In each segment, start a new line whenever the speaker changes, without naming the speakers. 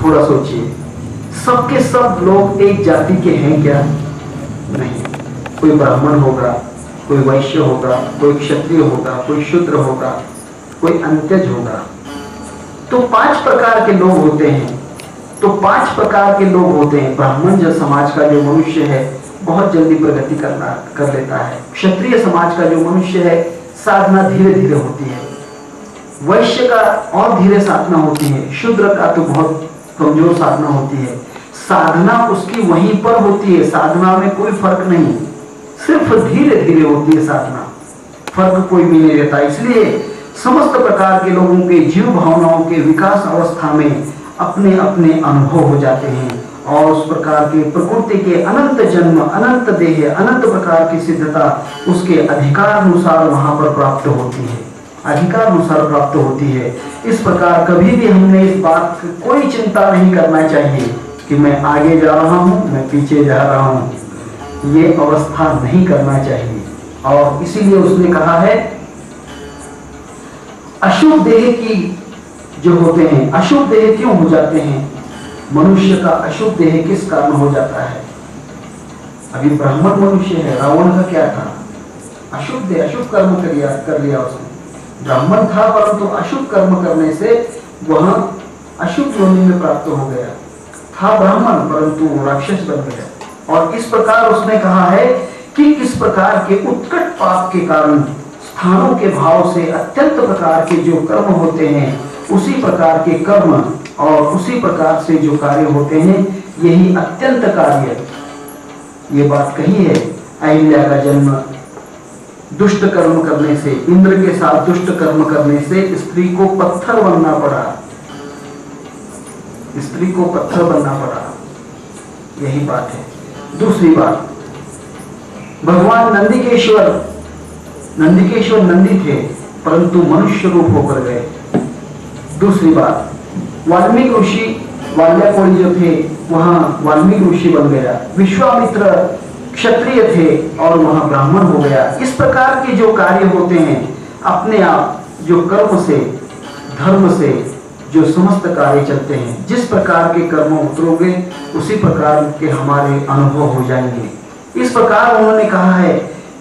थोड़ा सोचिए, सबके सब लोग एक जाति के हैं क्या? नहीं। कोई ब्राह्मण होगा, कोई वैश्य होगा, कोई क्षत्रिय होगा, कोई शूद्र होगा, कोई अंत्यज होगा। तो 5 प्रकार के लोग होते हैं। तो 5 प्रकार के लोग होते हैं। ब्राह्मण जो समाज का जो मनुष्य है बहुत जल्दी प्रगति कर लेता है। क्षत्रिय समाज का जो मनुष्य है साधना धीरे धीरे होती है। वैश्य का और धीरे साधना होती है। शूद्र का तो बहुत कमजोर साधना होती है। साधना उसकी वहीं पर होती है। साधना में कोई फर्क नहीं, सिर्फ धीरे धीरे होती है साधना, फर्क कोई भी नहीं रहता। इसलिए समस्त प्रकार के लोगों के जीव भावनाओं के विकास अवस्था में अपने अपने अनुभव हो जाते हैं और उस प्रकार के प्रकृति के अनंत जन्म, अनंत देह, अनंत प्रकार की सिद्धता उसके अधिकार अनुसार वहां पर प्राप्त होती है, अधिकार अनुसार प्राप्त होती है। इस प्रकार कभी भी हमने इस बात की कोई चिंता नहीं करना चाहिए कि मैं आगे जा रहा हूं, मैं पीछे जा रहा हूं, ये अवस्था नहीं करना चाहिए। और इसीलिए उसने कहा है अशुभ देह की जो होते हैं, अशुभ देह क्यों हो जाते हैं? मनुष्य का अशुभ देह किस कारण हो जाता है? अभी ब्राह्मण मनुष्य है, रावण का क्या था? अशुभ देह, अशुभ कर्म कर लिया उसने। ब्राह्मण था परंतु अशुभ कर्म करने से वह अशुभ योनि में प्राप्त हो गया। था ब्राह्मण परंतु राक्षस बन गया। और इस प्रकार उसने कहा है कि इस प्रकार के उत्कट पाप के कारण स्थानों के भाव से अत्यंत प्रकार के जो कर्म होते हैं, उसी प्रकार के कर्म और उसी प्रकार से जो कार्य होते हैं, यही अत्यंत कार्य। ये बात कही है अहिल्या का जन्म दुष्ट कर्म करने से, इंद्र के साथ दुष्ट कर्म करने से स्त्री को पत्थर बनना पड़ा, स्त्री को पत्थर बनना पड़ा, यही बात है। दूसरी बात, भगवान नंदिकेश्वर नंदी थे परंतु मनुष्य रूप होकर गए। दूसरी बात, वाल्मीकि ऋषि वाल्याकोड़ी जो थे वहां वाल्मीकि ऋषि बन गया। विश्वामित्र क्षत्रिय थे और वहां ब्राह्मण हो गया। इस प्रकार के जो कार्य होते हैं अपने आप, जो कर्म से, धर्म से जो समस्त कार्य चलते हैं, जिस प्रकार के कर्म उतरोगे उसी प्रकार के हमारे अनुभव हो जाएंगे। इस प्रकार उन्होंने कहा है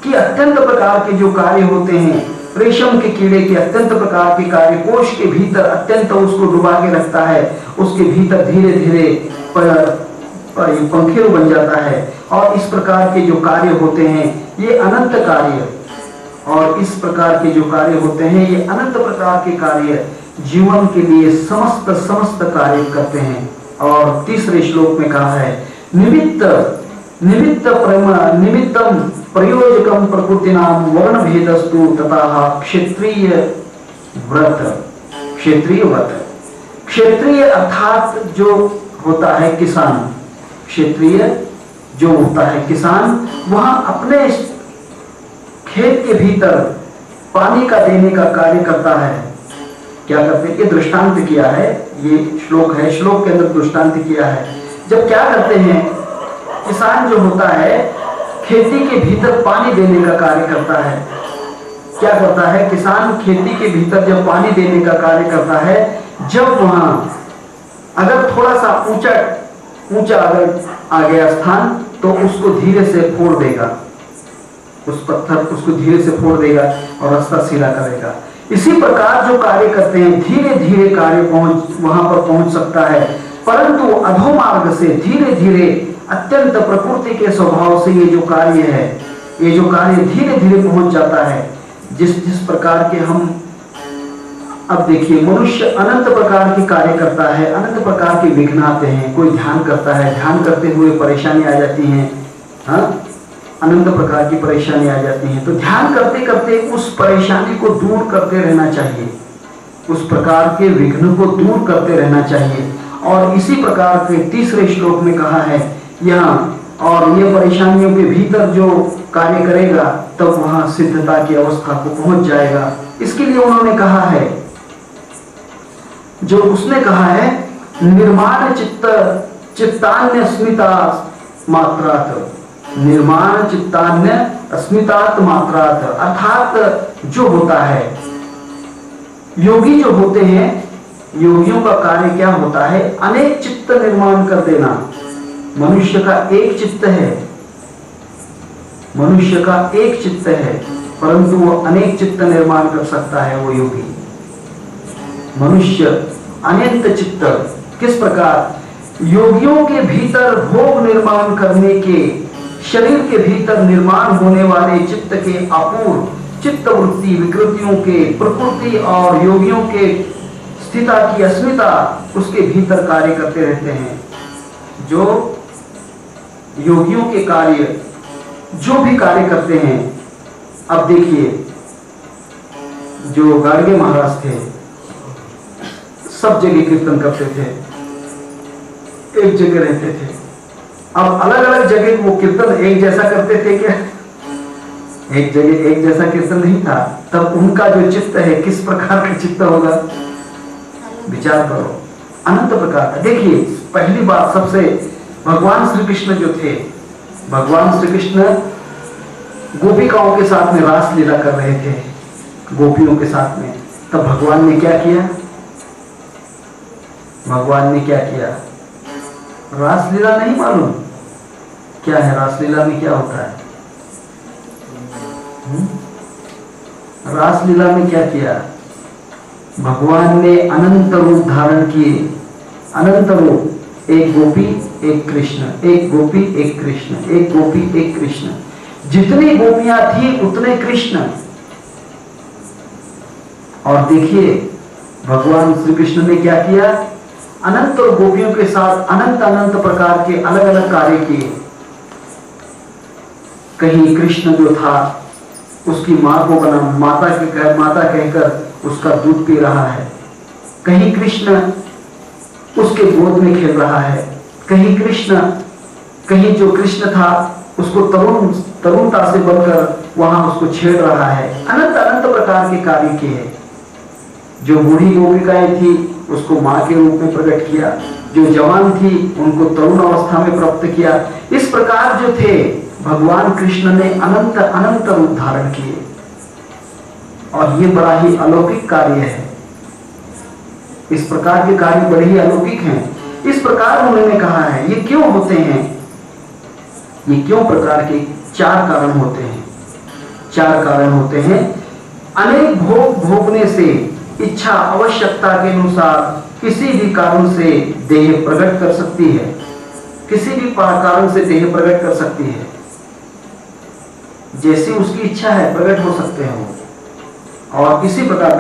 कि अत्यंत प्रकार के जो कार्य होते हैं, रेशम के कीड़े के अत्यंत प्रकार के कार्य, कोश के भीतर अत्यंत उसको डुबा के रखता है, उसके भीतर धीरे धीरे पंखेरु बन जाता है। और इस प्रकार के जो कार्य होते हैं ये अनंत कार्य, और इस प्रकार के जो कार्य होते हैं ये अनंत प्रकार के कार्य जीवन के लिए समस्त कार्य करते हैं। और तीसरे श्लोक में कहा है निमित्तम प्रयोजकम प्रकृतिनाम वर्ण भेदस्तु तथा क्षेत्रीय व्रत। क्षेत्रीय अर्थात जो होता है किसान, क्षेत्रीय जो होता है किसान, वहां अपने खेत के भीतर पानी का देने का कार्य करता है। क्या करते हैं? ये दृष्टांत किया है, ये श्लोक है, श्लोक के अंदर दृष्टांत किया है। जब क्या करते हैं, किसान जो होता है खेती के भीतर पानी देने का कार्य करता है। क्या करता है किसान? खेती के भीतर जब पानी देने का कार्य करता है, जब वहां अगर थोड़ा सा ऊंचा अगर आ गया स्थान तो उसको धीरे से फोड़ देगा, उस पत्थर उसको धीरे से फोड़ देगा और रास्ता सीधा करेगा। इसी प्रकार जो कार्य करते हैं धीरे धीरे कार्य वहां पर पहुंच सकता है, परंतु अधोमार्ग से धीरे धीरे अत्यंत प्रकृति के स्वभाव से ये जो कार्य है, ये जो कार्य धीरे धीरे पहुंच जाता है। जिस प्रकार के हम अब देखिए, मनुष्य अनंत प्रकार के कार्य करता है, अनंत प्रकार के विघ्न आते हैं। कोई ध्यान करता है, ध्यान करते हुए परेशानी आ जाती है, अनंत प्रकार की परेशानी आ जाती है। तो ध्यान करते करते उस परेशानी को दूर करते रहना चाहिए, उस प्रकार के विघ्न को दूर करते रहना चाहिए। और इसी प्रकार के तीसरे श्लोक में कहा है यहाँ, और ये परेशानियों के भीतर जो कार्य करेगा तब वहां सिद्धता की अवस्था को पहुंच जाएगा। इसके लिए उन्होंने कहा है, जो उसने कहा है, निर्माण चित्तान्य स्मिता मात्रात, निर्माण चित्तान्य अस्मितात् मात्रात, अर्थात जो होता है योगी जो होते हैं योगियों का कार्य क्या होता है? अनेक चित्त निर्माण कर देना। मनुष्य का एक चित्त है, मनुष्य का एक चित्त है, परंतु वो अनेक चित्त निर्माण कर सकता है वो योगी। मनुष्य अनंत चित्त, किस प्रकार? योगियों के भीतर भोग निर्माण करने के, शरीर के भीतर निर्माण होने वाले चित्त के अपूर्व चित्त वृत्ति विकृतियों के, प्रकृति और योगियों के स्थिता की अस्मिता उसके भीतर कार्य करते रहते हैं। जो योगियों के कार्य जो भी कार्य करते हैं, अब देखिए जो गाड़गे महाराज थे सब जगह कीर्तन करते थे, एक जगह रहते थे। अब अलग अलग जगह वो कीर्तन एक जैसा करते थे क्या? एक जगह एक जैसा कीर्तन नहीं था। तब उनका जो चित्त है किस प्रकार का चित्त होगा? विचार करो, अनंत प्रकार का। देखिए पहली बात, सबसे भगवान श्री कृष्ण जो थे, भगवान श्री कृष्ण गोपिकाओं के साथ में रास लीला कर रहे थे, गोपियों के साथ में। तब भगवान ने क्या किया? भगवान ने क्या किया? रासलीला नहीं मालूम क्या है? रासलीला में क्या होता है? रासलीला में क्या किया? भगवान ने अनंत रूप धारण किए, अनंत रूप। एक गोपी एक कृष्ण, एक गोपी एक कृष्ण, एक गोपी एक कृष्ण। जितनी गोपियां थी उतने कृष्ण। और देखिए भगवान श्री कृष्ण ने क्या किया? अनंत गोपियों के साथ अनंत अनंत प्रकार के अलग अलग कार्य किए। कहीं कृष्ण जो था उसकी मां को बना माता कहकर उसका दूध पी रहा है, कहीं कृष्ण उसके गोद में खेल रहा है, कहीं कृष्ण, कहीं जो कृष्ण था उसको तरुणता से बनकर वहां उसको छेड़ रहा है। अनंत अनंत प्रकार के कार्य किए। जो बूढ़ी गोपिकाएं थी उसको मां के रूप में प्रकट किया, जो जवान थी उनको तरुण अवस्था में प्राप्त किया। इस प्रकार जो थे भगवान कृष्ण ने अनंत अनंत रूप धारण किए। और ये बड़ा ही अलौकिक कार्य है। इस प्रकार के कार्य बड़े ही अलौकिक हैं। इस प्रकार उन्होंने कहा है। ये क्यों होते हैं? ये क्यों प्रकार के? चार कारण होते हैं। चार कारण होते हैं। अनेक भोग भोगने से इच्छा आवश्यकता के अनुसार किसी भी कारण से देह प्रकट कर सकती है, किसी भी कारण से देह प्रकट कर सकती है। जैसी उसकी इच्छा है प्रकट हो सकते हैं वो। और इसी प्रकार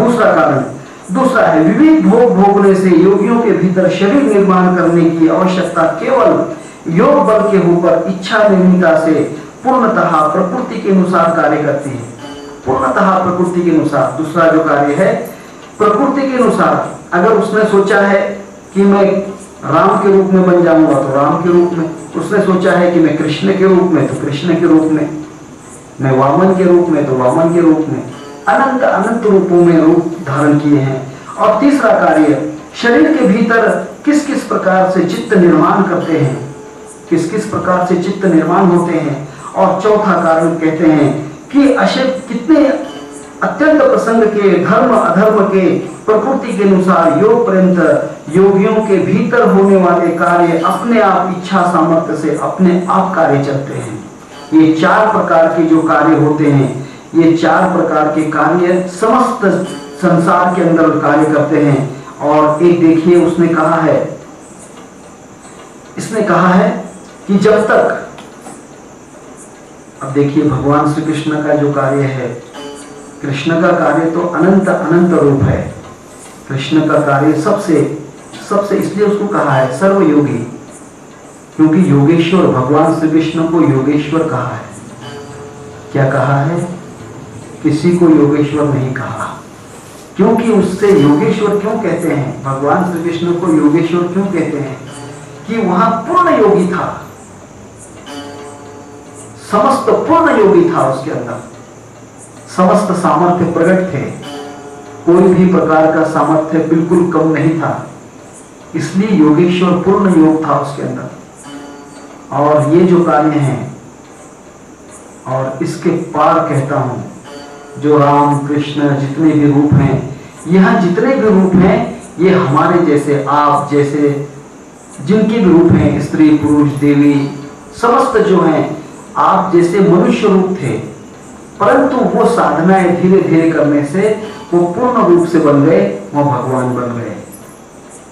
दूसरा है विविध भोग भोगने से योगियों के भीतर शरीर निर्माण करने की आवश्यकता केवल योग बल के ऊपर इच्छा निर्मिता से पूर्णतः प्रकृति के अनुसार कार्य करती है। पूर्णतः प्रकृति के अनुसार। दूसरा जो कार्य है प्रकृति के अनुसार। अगर उसने सोचा है कि मैं राम के रूप में बन जाऊंगा तो राम के रूप में, उसने सोचा है कि मैं कृष्ण के रूप में तो कृष्ण के रूप में, मैं वामन के रूप में तो वामन के रूप में, अनंत अनंत रूपों में रूप धारण किए हैं। और तीसरा कार्य शरीर के भीतर किस किस प्रकार से चित्त निर्माण करते हैं, किस किस प्रकार से चित्त निर्माण होते हैं। और चौथा कारण कहते हैं कि अशक्त कितने अत्यंत प्रसंग के धर्म अधर्म के प्रकृति के अनुसार योग पर्यंत योगियों के भीतर होने वाले कार्य अपने आप इच्छा सामर्थ्य से अपने आप कार्य चलते हैं। ये चार प्रकार के जो कार्य होते हैं, ये चार प्रकार के कार्य समस्त संसार के अंदर कार्य करते हैं। और एक देखिए उसने कहा है, इसने कहा है कि जब तक, अब देखिए भगवान श्री कृष्ण का जो कार्य है, कृष्ण का कार्य तो अनंत अनंत रूप है। कृष्ण का कार्य सबसे इसलिए उसको कहा है सर्वयोगी, क्योंकि योगेश्वर, भगवान श्री कृष्ण को योगेश्वर कहा है। क्या कहा है? किसी को योगेश्वर नहीं कहा। क्योंकि उससे योगेश्वर क्यों कहते हैं? भगवान श्री कृष्ण को योगेश्वर क्यों कहते हैं? कि वहां पूर्ण योगी था, समस्त पूर्ण योगी था, उसके अंदर समस्त सामर्थ्य प्रकट थे, कोई भी प्रकार का सामर्थ्य बिल्कुल कम नहीं था। इसलिए योगेश्वर पूर्ण योग था उसके अंदर। और ये जो कार्य हैं और इसके पार कहता हूं, जो राम कृष्ण जितने भी रूप हैं, यहां जितने भी रूप हैं, ये हमारे जैसे, आप जैसे जिनके भी रूप हैं, स्त्री पुरुष देवी समस्त जो हैं, आप जैसे मनुष्य रूप थे, परंतु वो साधनाएं धीरे धीरे करने से वो पूर्ण रूप से बन गए, वो भगवान बन गए,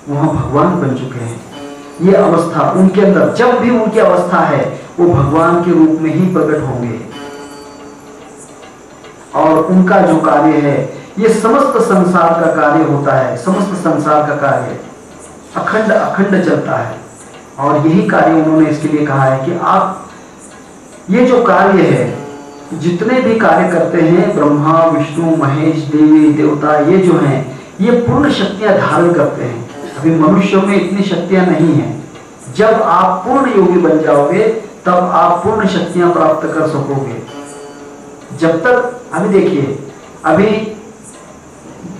वह भगवान बन चुके हैं। ये अवस्था उनके अंदर, जब भी उनकी अवस्था है वो भगवान के रूप में ही प्रकट होंगे। और उनका जो कार्य है, ये समस्त संसार का कार्य होता है, समस्त संसार का कार्य अखंड अखंड चलता है। और यही कार्य उन्होंने इसके लिए कहा है कि आप ये जो कार्य है, जितने भी कार्य करते हैं, ब्रह्मा विष्णु महेश देवी देवता, ये जो हैं ये पूर्ण शक्तियां धारण करते हैं। अभी मनुष्यों में इतनी शक्तियां नहीं है। जब आप पूर्ण योगी बन जाओगे तब आप पूर्ण शक्तियां प्राप्त कर सकोगे। जब तक, अभी देखिए, अभी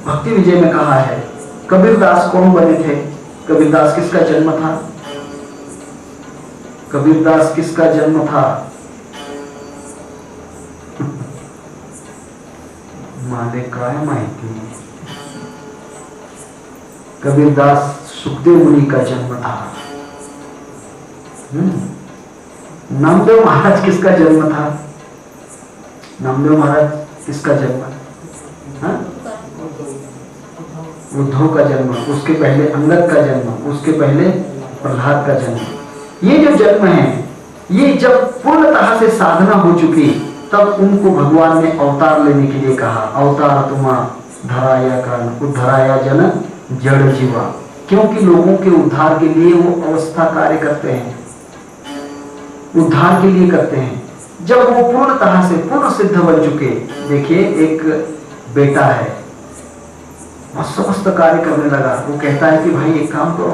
भक्ति विजय में कहा है, कबीरदास कौन बने थे? कबीरदास किसका जन्म था? कबीरदास किसका जन्म था? माले काय माहिती। कबीरदास सुखदेव मुनि का जन्म था। नामदेव महाराज किसका जन्म था? नामदेव महाराज किसका जन्म? उद्धव का जन्म, उसके पहले अंगद का जन्म, उसके पहले प्रहलाद का जन्म। ये जो जन्म है, ये जब पूर्णतः से साधना हो चुकी तब उनको भगवान ने अवतार लेने के लिए कहा, अवतार तुमा धराया कान उद्धराया जन जड़ जीवा। क्योंकि लोगों के उद्धार के लिए वो अवस्था कार्य करते हैं, उद्धार के लिए करते हैं। जब वो पूर्णतः से पूर्ण सिद्ध बन चुके, देखिए एक बेटा है, वो समस्त कार्य करने लगा, वो कहता है कि भाई एक काम करो,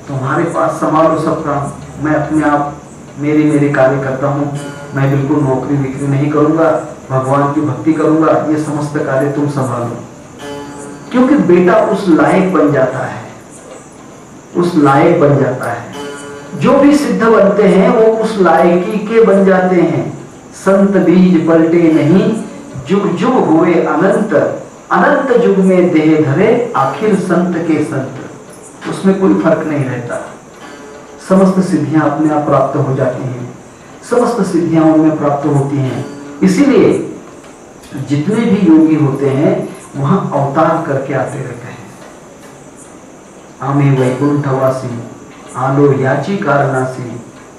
तुम्हारे पास संभालो सब काम, मैं अपने आप मेरे कार्य करता हूँ, मैं बिल्कुल नौकरी बिक्री नहीं करूंगा, भगवान की भक्ति करूंगा, ये समस्त कार्य तुम संभालो। क्योंकि बेटा उस लायक बन जाता है, उस लायक बन जाता है। जो भी सिद्ध बनते हैं वो उस लायकी के बन जाते हैं। संत बीज पलटे नहीं, जुग जुग हुए अनंत, अनंत युग में देह धरे आखिर संत के संत। उसमें कोई फर्क नहीं रहता, समस्त सिद्धियां अपने आप प्राप्त हो जाती हैं, समस्त सिद्धियां उनमें प्राप्त होती हैं। इसीलिए जितने भी योगी होते हैं वहां अवतार करके आते रहते हैं। आमे वैकुंठवासी आलो याची कारणासी,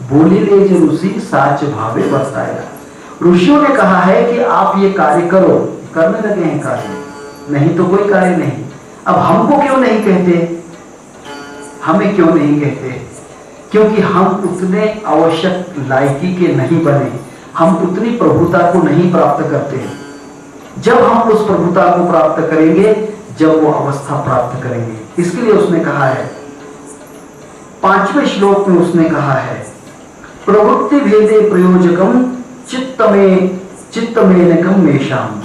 बोली ले जो ऋषि साच भावे बरताया। ऋषियों ने कहा है कि आप ये कार्य करो, करने लगे हैं कार्य, नहीं तो कोई कार्य नहीं। अब हमको क्यों नहीं कहते? हमें क्यों नहीं कहते? क्योंकि हम उतने आवश्यक लायकी के नहीं बने, हम उतनी प्रभुता को नहीं प्राप्त करते। जब हम उस प्रभुता को प्राप्त करेंगे, जब वो अवस्था प्राप्त करेंगे। इसके लिए उसने कहा है, 5वें श्लोक में उसने कहा है, प्रवृत्ति भेदे प्रयोजकम चित्तमेनकम मेषाम।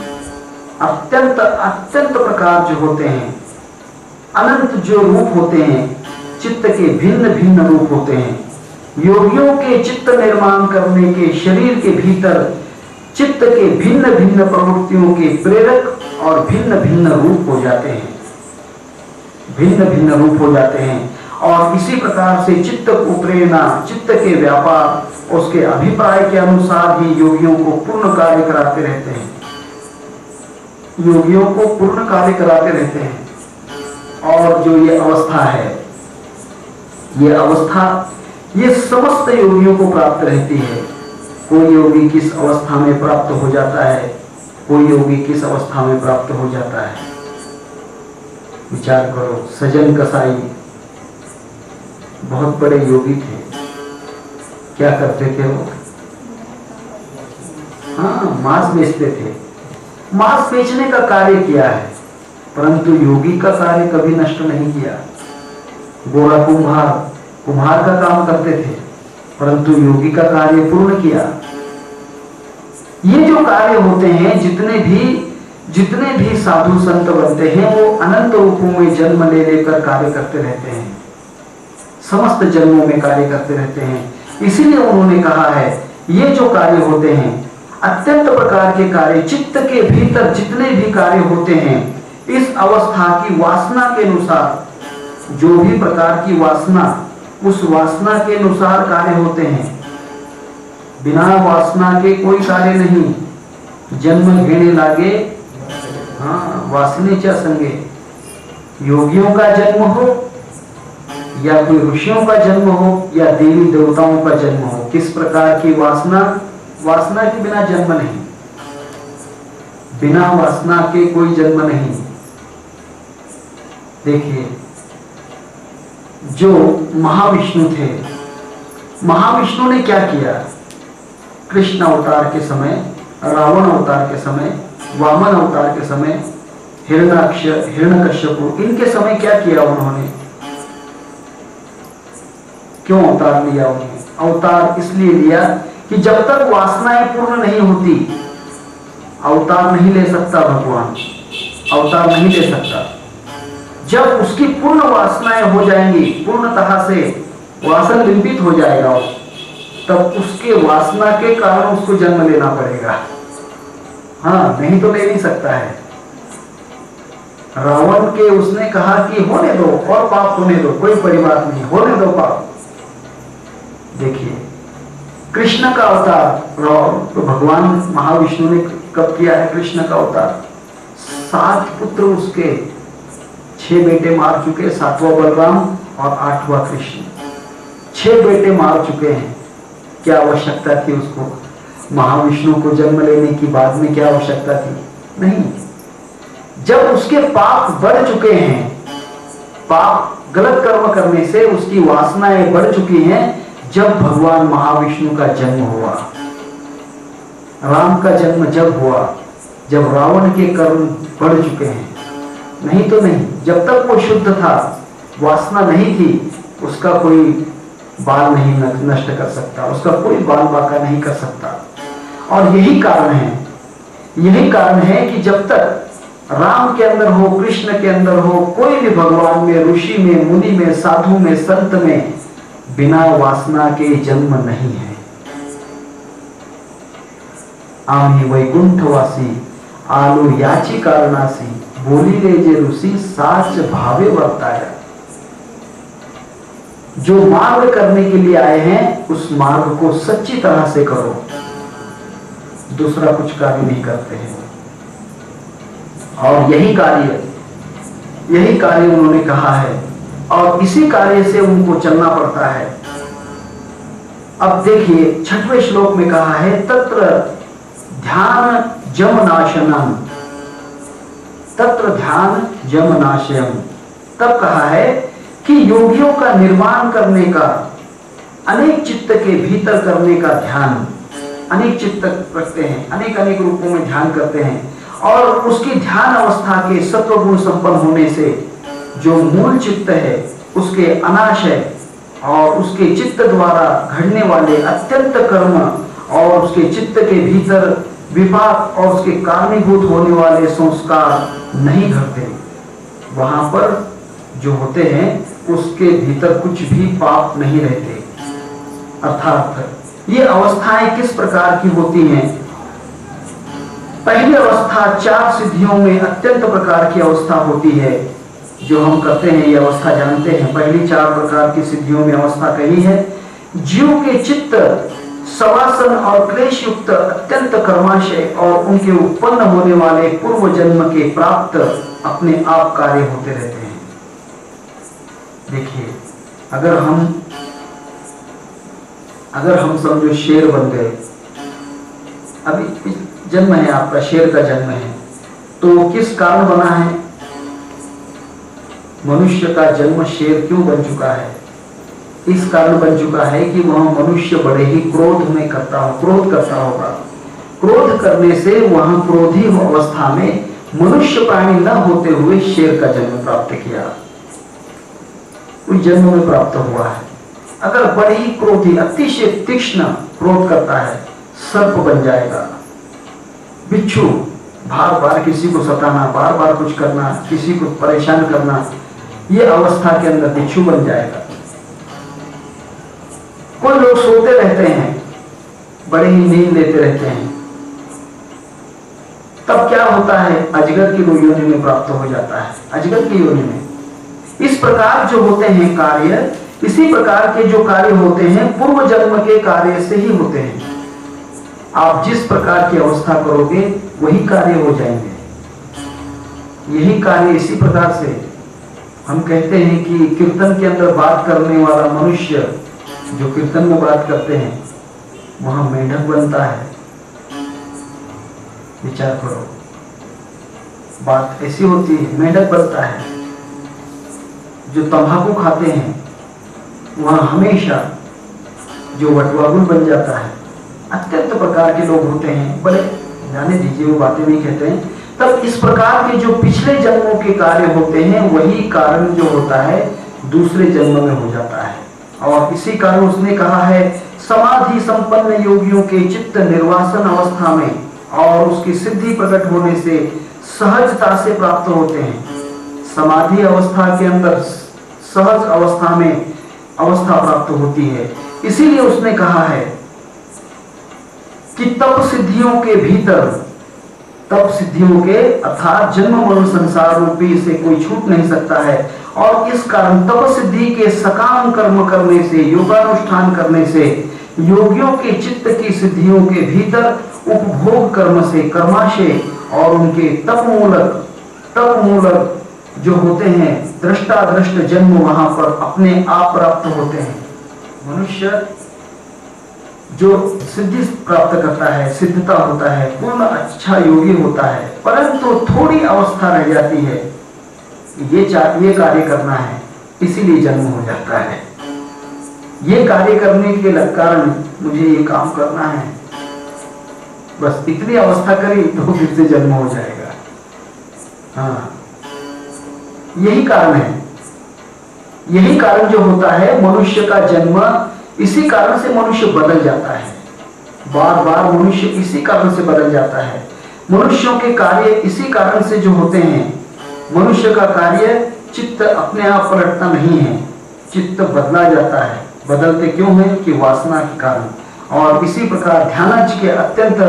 अत्यंत अत्यंत प्रकार जो होते हैं, अनंत जो रूप होते हैं, चित्त के भिन्न भिन्न रूप होते हैं। योगियों के चित्त निर्माण करने के शरीर के भीतर चित्त के भिन्न भिन्न प्रवृत्तियों के प्रेरक और भिन्न भिन्न रूप हो जाते हैं, भिन्न भिन्न रूप हो जाते हैं। और इसी प्रकार से चित्त को प्रेरणा, चित्त के व्यापार, उसके अभिप्राय के अनुसार ही योगियों को पूर्ण कार्य कराते रहते हैं, योगियों को पूर्ण कार्य कराते रहते हैं। और जो ये अवस्था है, ये अवस्था ये समस्त योगियों को प्राप्त रहती है। कोई योगी किस अवस्था में प्राप्त हो जाता है, कोई योगी किस अवस्था में प्राप्त हो जाता है। विचार करो, सजन कसाई बहुत बड़े योगी थे, क्या करते थे वो? हाँ, मांस बेचते थे। मांस बेचने का कार्य किया है, परंतु योगी का कार्य कभी नष्ट नहीं किया। गोरा कुम्हार का काम करते थे, परंतु योगी का कार्य पूर्ण किया। ये जो कार्य होते हैं, जितने भी साधु संत बनते हैं, वो अनंत रूपों में जन्म ले लेकर कार्य करते रहते हैं, समस्त जन्मों में कार्य करते रहते हैं। इसीलिए उन्होंने कहा है, ये जो कार्य होते हैं, अत्यंत प्रकार के कार्य, चित्त के भीतर जितने भी कार्य होते हैं, इस अवस्था की वासना के अनुसार जो भी प्रकार की वासना उस वासना के अनुसार कार्य होते हैं। बिना वासना के कोई कार्य नहीं। जन्म घेने लागे हाँ वासने च संगे। योगियों का जन्म हो या कोई ऋषियों का जन्म हो या देवी देवताओं का जन्म हो, किस प्रकार की वासना, वासना के बिना जन्म नहीं। बिना वासना के कोई जन्म नहीं। देखिए जो महाविष्णु थे, महाविष्णु ने क्या किया? कृष्ण अवतार के समय, रावण अवतार के समय, वामन अवतार के समय, हिरण्यकश्यप, इनके समय क्या किया उन्होंने? क्यों अवतार लिया उन्होंने? अवतार इसलिए लिया कि जब तक वासनाएं पूर्ण नहीं होती अवतार नहीं ले सकता भगवान, अवतार नहीं ले सकता। जब उसकी पूर्ण वासनाएं हो जाएंगी, पूर्णतः से वासन लिंबित हो जाएगा, तब उसके वासना के कारण उसको जन्म लेना पड़ेगा। हाँ, नहीं तो ले नहीं सकता है। रावण के उसने कहा कि होने दो और पाप होने दो, कोई बड़ी बात नहीं, होने दो पाप। देखिए कृष्ण का अवतार तो भगवान महाविष्णु ने कब किया है? कृष्ण का अवतार 7 पुत्र उसके, 6 बेटे मार चुके, 7वां बलराम और 8वां कृष्ण, 6 बेटे मार चुके हैं। क्या आवश्यकता थी उसको महाविष्णु को जन्म लेने की? बाद में क्या आवश्यकता थी? नहीं। जब उसके पाप बढ़ चुके हैं, पाप गलत कर्म करने से उसकी वासनाएं बढ़ चुकी हैं, जब भगवान महाविष्णु का जन्म हुआ, राम का जन्म जब हुआ, जब रावण के कर्म बढ़ चुके हैं, नहीं तो नहीं। जब तक वो शुद्ध था, वासना नहीं थी, उसका कोई बाल नहीं नष्ट कर सकता, उसका कोई बाल बाका नहीं कर सकता। और यही कारण है कि जब तक राम के अंदर हो, कृष्ण के अंदर हो, कोई भी भगवान में, ऋषि में, मुनि में, साधु में, संत में बिना वासना के जन्म नहीं है। आमी वैकुंठवासी आलो याची कारणासी, बोली ले जे ऋषि साच भावे वर्ताया। जो मार्ग करने के लिए आए हैं उस मार्ग को सच्ची तरह से करो, दूसरा कुछ कार्य नहीं करते हैं। और यही कार्य उन्होंने कहा है और इसी कार्य से उनको चलना पड़ता है। अब देखिए 6वें श्लोक में कहा है तत्र ध्यान जम नाशनम, तत्र ध्यान जम नाशयम। तब कहा है कि योगियों का निर्माण करने का, अनेक चित्त के भीतर करने का ध्यान, अनेक चित्त रखते हैं, अनेक अनेक रूपों में ध्यान करते हैं, और उसकी ध्यान अवस्था के सत्व गुण संपन्न होने से जो मूल चित्त है उसके अनाशय और उसके चित्त द्वारा घड़ने वाले अत्यंत कर्म और उसके चित्त के भीतर विपाक और उसके कारणीभूत होने वाले संस्कार नहीं घटते। वहां पर जो होते हैं उसके भीतर कुछ भी पाप नहीं रहते। अर्थात ये अवस्थाएं किस प्रकार की होती हैं? पहली अवस्था 4 सिद्धियों में अत्यंत प्रकार की अवस्था होती है, जो हम करते हैं ये अवस्था जानते हैं। पहली 4 प्रकार की सिद्धियों में अवस्था कही है। जीव के चित्त सवासन और क्लेश युक्त अत्यंत कर्माशय और उनके उत्पन्न होने वाले पूर्व जन्म के प्राप्त अपने आप कार्य होते रहते हैं। देखिए अगर हम समझो शेर बन गए, अभी जन्म है आपका, शेर का जन्म है, तो किस कारण बना है? मनुष्य का जन्म शेर क्यों बन चुका है? इस कारण बन चुका है कि वह मनुष्य बड़े ही क्रोध करता होगा। क्रोध करने से वह क्रोधी अवस्था में मनुष्य प्राणी न होते हुए शेर का जन्म प्राप्त किया, उस जन्म में प्राप्त हुआ है। अगर बड़े ही क्रोधी, अतिशय तीक्ष्ण क्रोध करता है, सर्प बन जाएगा। बिच्छू, बार बार किसी को सताना, बार बार कुछ करना, किसी को परेशान करना, ये अवस्था के अंदर बिच्छू बन जाएगा। कोई लोग सोते रहते हैं, बड़े ही नींद लेते रहते हैं, तब क्या होता है? अजगर की योनि में प्राप्त हो जाता है। अजगर की योनि में इस प्रकार जो होते हैं कार्य, इसी प्रकार के जो कार्य होते हैं पूर्व जन्म के कार्य से ही होते हैं। आप जिस प्रकार की अवस्था करोगे वही कार्य हो जाएंगे। यही कार्य इसी प्रकार से हम कहते हैं कि कीर्तन के अंदर बात करने वाला मनुष्य जो कीर्तन में बात करते हैं वहां मेंढक बनता है। विचार करो, बात ऐसी होती है, मेंढक बनता है। जो तंबाकू खाते हैं वहां हमेशा जो वटवागुल बन जाता है। अत्यंत प्रकार के लोग होते हैं, बड़े जाने दीजिए, वो बातें नहीं कहते हैं। तब इस प्रकार के जो पिछले जन्मों के कार्य होते हैं वही कारण जो होता है दूसरे जन्म में हो जाता है। और इसी कारण उसने कहा है समाधि संपन्न योगियों के चित्त निर्वासन अवस्था में और उसकी सिद्धि प्रकट होने से सहजता से प्राप्त होते हैं। समाधि अवस्था के अंदर सहज अवस्था में अवस्था प्राप्त होती है। इसीलिए उसने कहा है कि तप सिद्धियों के भीतर, तप सिद्धियों के अर्थात जन्म मरण संसार रूपी से कोई छूट नहीं सकता है। और इस कारण तप सिद्धि के सकाम कर्म करने से, योगानुष्ठान करने से योगियों के चित्त की सिद्धियों के भीतर उपभोग कर्म से, कर्माशय और उनके तप मूलक जो होते हैं दृष्टा दृष्ट जन्म वहां पर अपने आप प्राप्त होते हैं। मनुष्य जो सिद्धि प्राप्त करता है, सिद्धता होता है, पूर्ण अच्छा योगी होता है, परंतु थोड़ी अवस्था रह जाती है, ये कार्य करना है, इसीलिए जन्म हो जाता है। ये कार्य करने के कारण मुझे ये काम करना है, बस इतनी अवस्था करी तो फिर से जन्म हो जाएगा। हाँ, यही कारण है। यही कारण जो होता है मनुष्य का जन्म, इसी कारण से मनुष्य बदल जाता है। बार बार मनुष्य इसी कारण से बदल जाता है। मनुष्यों के कार्य इसी कारण से जो होते हैं। मनुष्य का कार्य चित्त अपने आप पलटता नहीं है, चित्त बदला जाता है। बदलते क्यों है कि वासना के कारण। और इसी प्रकार ध्यानाज के अत्यंत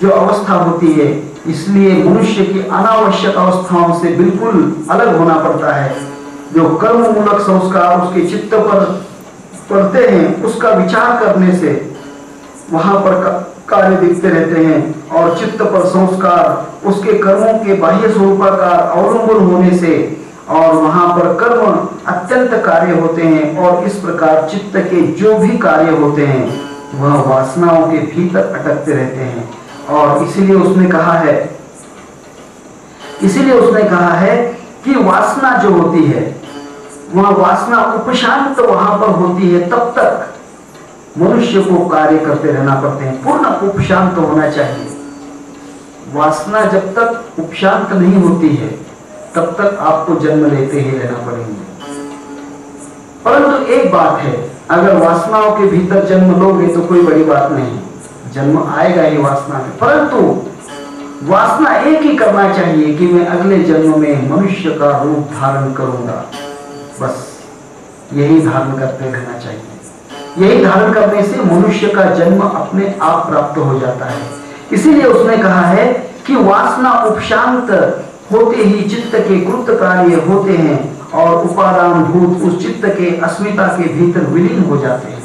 जो अवस्था होती है, इसलिए मनुष्य की अनावश्यक अवस्थाओं से बिल्कुल अलग होना पड़ता है। जो कर्म मूलक संस्कार उसके चित्त पर पढ़ते हैं, उसका विचार करने से वहां पर कार्य दिखते रहते हैं। और चित्त पर संस्कार उसके कर्मों के बाह्य स्वरूपाकार अवलंबन होने से और वहां पर कर्म अत्यंत कार्य होते हैं। और इस प्रकार चित्त के जो भी कार्य होते हैं वह वासनाओं के भीतर अटकते रहते हैं। और इसीलिए उसने कहा है कि वासना जो होती है वह वासना उपशांत वहां पर होती है, तब तक मनुष्य को कार्य करते रहना पड़ते हैं। पूर्ण उपशांत होना चाहिए। वासना जब तक उपशांत नहीं होती है तब तक आपको जन्म लेते ही रहना पड़ेंगे। परंतु एक बात है, अगर वासनाओं के भीतर जन्म लोगे तो कोई बड़ी बात नहीं, जन्म आएगा ही वासना में। परंतु वासना एक ही करना चाहिए कि मैं अगले जन्म में मनुष्य का रूप धारण करूंगा, बस यही धारण करते रहना चाहिए। यही धारण करने से मनुष्य का जन्म अपने आप प्राप्त हो जाता है। इसीलिए उसने कहा है कि वासना उपशांत होते ही चित्त के कृत कार्य होते हैं और उपादान भूत उस चित्त के अस्मिता के भीतर विलीन हो जाते हैं।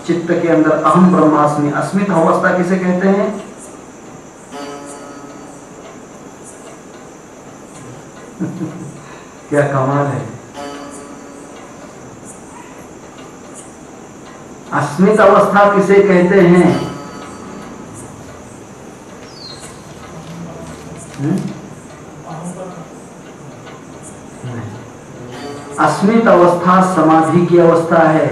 चित्त के अंदर अहम ब्रह्मास्मि, अस्मित अवस्था किसे कहते हैं? क्या कमाल है। अस्मित अवस्था किसे कहते हैं? अस्मित अवस्था समाधि की अवस्था है।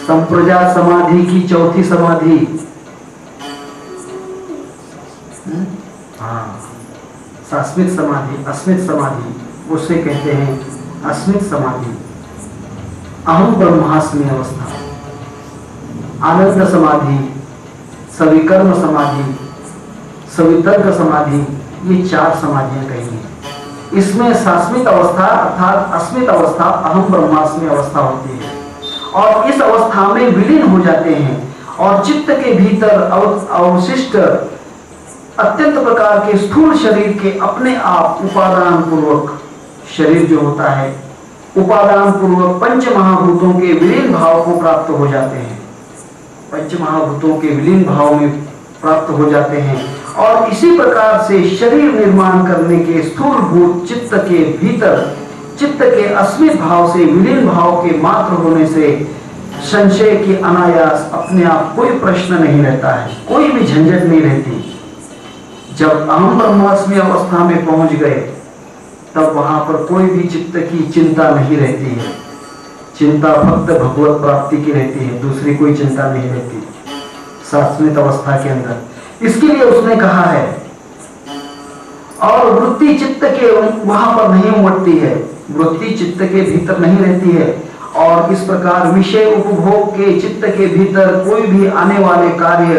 संप्रजा समाधि की चौथी समाधि। हाँ, अस्मित समाधि, अस्मित समाधि उसे कहते हैं। अस्मित समाधि, अहम ब्रह्मास्मि अवस्था, आनंद समाधि, सविकर्म समाधि, सवितर्क समाधि, ये 4 समाधियां कही हैं। इसमें सास्मित अवस्था अर्थात अस्मित अवस्था अहम ब्रह्मास्मि अवस्था होती है और इस अवस्था में विलीन हो जाते हैं और चित्त के भीतर अवशिष्ट अत्यंत प्रकार के स्थूल शरीर के अपने आप उपादान पूर्वक शरीर जो होता है उपादान पूर्वक पंच महाभूतों के विलीन भाव को प्राप्त हो जाते हैं, पंच महाभूतों के विलीन भाव में प्राप्त हो जाते हैं। और इसी प्रकार से शरीर निर्माण करने के स्थूल भूत चित्त के भीतर चित्त के अस्मित भाव से विलीन भाव के मात्र होने से संशय की अनायास अपने आप कोई प्रश्न नहीं रहता है, कोई भी झंझट नहीं रहती। जब अहम ब्रह्मास्मि अवस्था में पहुंच गए तब वहां पर कोई भी चित्त की चिंता नहीं रहती है, चिंता भक्त भगवत प्राप्ति की रहती है, दूसरी कोई चिंता नहीं रहती शाश्वत अवस्था के अंदर। इसके लिए उसने कहा है और वृत्ति चित्त के वहां पर नहीं उमड़ती है, वृत्ति चित्त के भीतर नहीं रहती है। और इस प्रकार विषय उपभोग के चित्त के भीतर कोई भी आने वाले कार्य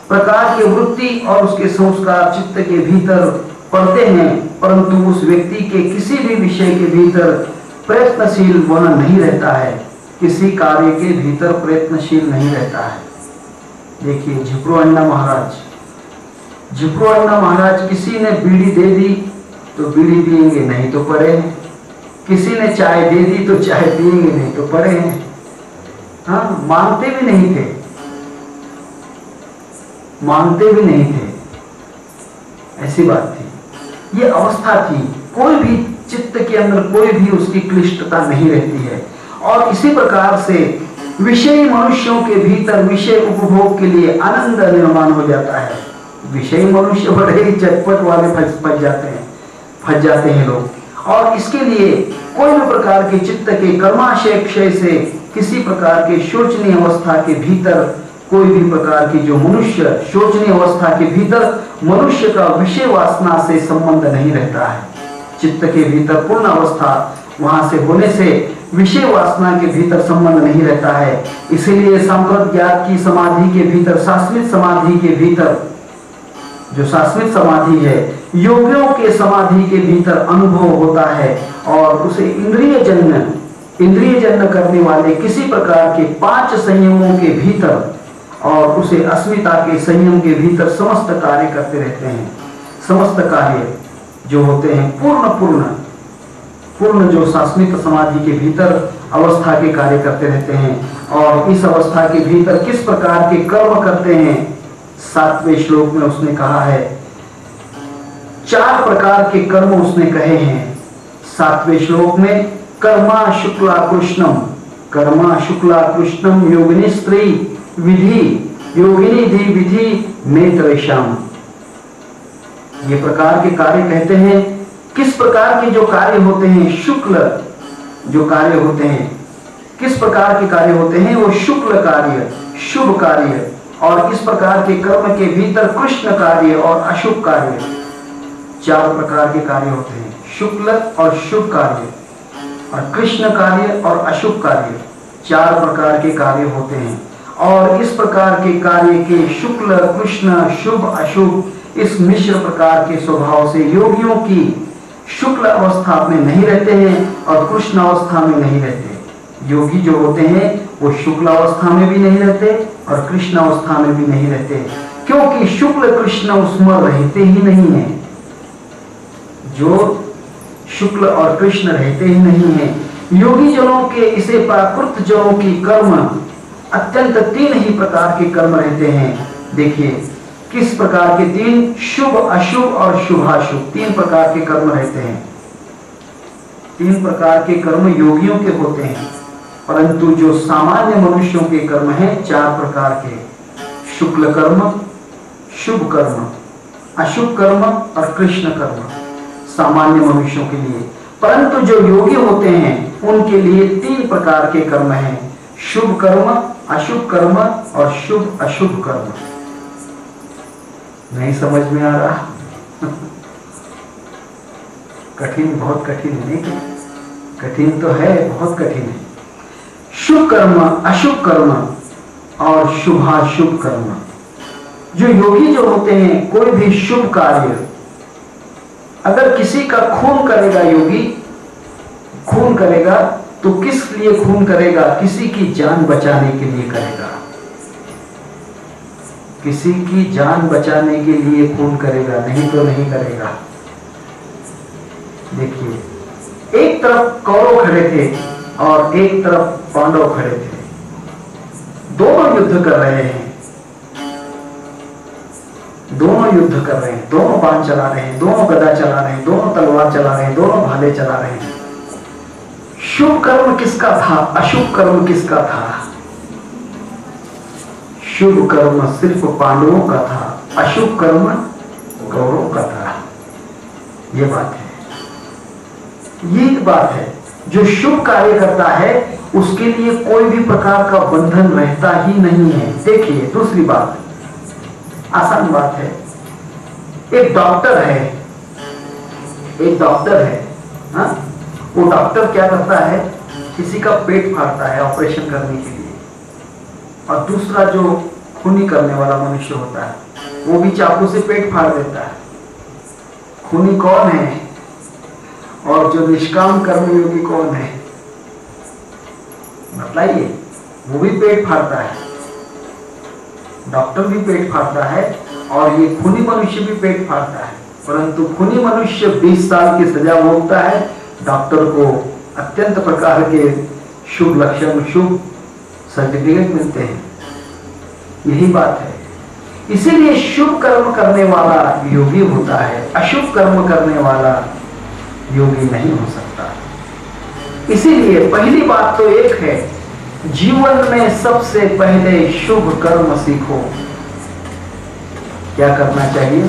प्रकार के वृत्ति और उसके संस्कार चित्त के भीतर पड़ते हैं, परंतु उस व्यक्ति के किसी भी विषय के भीतर प्रयत्नशील वह नहीं रहता है, किसी कार्य के भीतर प्रयत्नशील नहीं रहता है। देखिए झिपरू अण्णा महाराज किसी ने बीड़ी दे दी तो बीड़ी पिएंगे, नहीं तो पड़े हैं। किसी ने चाय दे दी तो चाय पिएंगे, नहीं तो पड़े हैं। हाँ, मांगते भी नहीं थे, ऐसी बात थी, ये अवस्था थी। कोई भी चित्त के अंदर कोई भी उसकी क्लिष्टता नहीं रहती है। और इसी प्रकार से विषयी मनुष्यों के भीतर विषय उपभोग के लिए आनंद निर्माण हो जाता है। विषयी मनुष्य बड़े ही चटपट वाले फंस जाते हैं लोग। और इसके लिए कोई भी प्रकार के चित्त के कर्माशय क्षय से किसी प्रकार के शोचनीय अवस्था के भीतर कोई भी प्रकार की जो मनुष्य शोचनीय अवस्था के भीतर मनुष्य का विषय वासना से संबंध नहीं रहता है। चित्त के भीतर पूर्ण अवस्था वहां से होने से विषय वासना के भीतर संबंध नहीं रहता है। इसीलिए संप्रत ज्ञात की समाधि के भीतर शाश्वत समाधि के भीतर जो शाश्वत समाधि है योगियों के समाधि के भीतर अनुभव होता है और उसे इंद्रिय जन्य करने वाले किसी प्रकार के 5 संयमों के भीतर और उसे अस्मिता के संयम के भीतर समस्त कार्य करते रहते हैं। समस्त कार्य जो होते हैं पूर्ण जो शाश्वत समाधि के भीतर अवस्था के कार्य करते रहते हैं। और इस अवस्था के भीतर किस प्रकार के कर्म करते हैं, 7वें श्लोक में उसने कहा है 4 प्रकार के कर्म उसने कहे हैं। 7वें श्लोक में कर्मा शुक्ला कृष्णम योगिनी स्त्री विधि योगिनी धी विधि मेतरेशम। ये प्रकार के कार्य कहते हैं। किस प्रकार के जो कार्य होते हैं, शुक्ल जो कार्य होते हैं, किस प्रकार के कार्य होते हैं, वो शुक्ल कार्य शुभ कार्य। और इस प्रकार के कर्म के भीतर कृष्ण कार्य और अशुभ कार्य 4 प्रकार के कार्य होते हैं। शुक्ल और शुभ कार्य और कृष्ण कार्य और अशुभ कार्य 4 प्रकार के कार्य होते हैं। और इस प्रकार के कार्य के शुक्ल कृष्ण शुभ अशुभ इस मिश्र प्रकार के स्वभाव से योगियों की शुक्ल अवस्था में नहीं रहते हैं और कृष्ण अवस्था में नहीं रहते। योगी जो होते हैं वो शुक्ल अवस्था में भी नहीं रहते और कृष्ण अवस्था में भी नहीं रहते, क्योंकि शुक्ल कृष्ण उसमें रहते ही नहीं है। जो शुक्ल और कृष्ण रहते ही नहीं है। योगी जनों के इसे प्राकृत जनों की कर्म अत्यंत 3 ही प्रकार के कर्म रहते हैं। देखिए किस प्रकार के 3, शुभ अशुभ और शुभाशुभ 3 प्रकार के कर्म रहते हैं। 3 प्रकार के कर्म योगियों के होते हैं, परंतु जो सामान्य मनुष्यों के कर्म हैं 4 प्रकार के, शुक्ल कर्म, शुभ कर्म, अशुभ कर्म और कृष्ण कर्म सामान्य मनुष्यों के लिए। परंतु जो योगी होते हैं उनके लिए 3 प्रकार के कर्म हैं, शुभ कर्म, अशुभ कर्म और शुभ अशुभ कर्म। नहीं समझ में आ रहा? कठिन, बहुत कठिन है, नहीं? कठिन तो है, बहुत कठिन है। शुभ कर्म, अशुभ कर्म और शुभाशुभ कर्म। जो योगी जो होते हैं कोई भी शुभ कार्य, अगर किसी का खून करेगा, योगी खून करेगा तो किस लिए खून करेगा? किसी की जान बचाने के लिए करेगा, किसी की जान बचाने के लिए खून करेगा, नहीं तो नहीं करेगा। देखिए एक तरफ कौरव खड़े थे और एक तरफ पांडव खड़े थे। दोनों युद्ध कर रहे हैं, दोनों युद्ध कर रहे हैं, दोनों बाण चला रहे हैं, दोनों गदा चला रहे हैं, दोनों तलवार चला रहे हैं, दोनों भाले चला रहे हैं। शुभ कर्म किसका था, अशुभ कर्म किसका था? शुभ कर्म सिर्फ पांडवों का था, अशुभ कर्म कौरवों का था। ये बात है, ये बात है। जो शुभ कार्य करता है उसके लिए कोई भी प्रकार का बंधन रहता ही नहीं है। देखिए दूसरी बात, आसान बात है। एक डॉक्टर है, एक डॉक्टर है, हाँ? वो डॉक्टर क्या करता है, किसी का पेट फाड़ता है ऑपरेशन करने के लिए, और दूसरा जो खूनी करने वाला मनुष्य होता है वो भी चाकू से पेट फाड़ देता है। खूनी कौन है और जो निष्काम कर्मयोगी कौन है, बताइए? वो भी पेट फाड़ता है, डॉक्टर भी पेट फाड़ता है और ये खूनी मनुष्य भी पेट फाड़ता है। परंतु खूनी मनुष्य 20 साल की सजा भोगता है, डॉक्टर को अत्यंत प्रकार के शुभ लक्षण, शुभ सर्टिफिकेट मिलते हैं। यही बात है। इसीलिए शुभ कर्म करने वाला योगी होता है, अशुभ कर्म करने वाला योगी नहीं हो सकता। इसीलिए पहली बात तो एक है, जीवन में सबसे पहले शुभ कर्म सीखो। क्या करना चाहिए?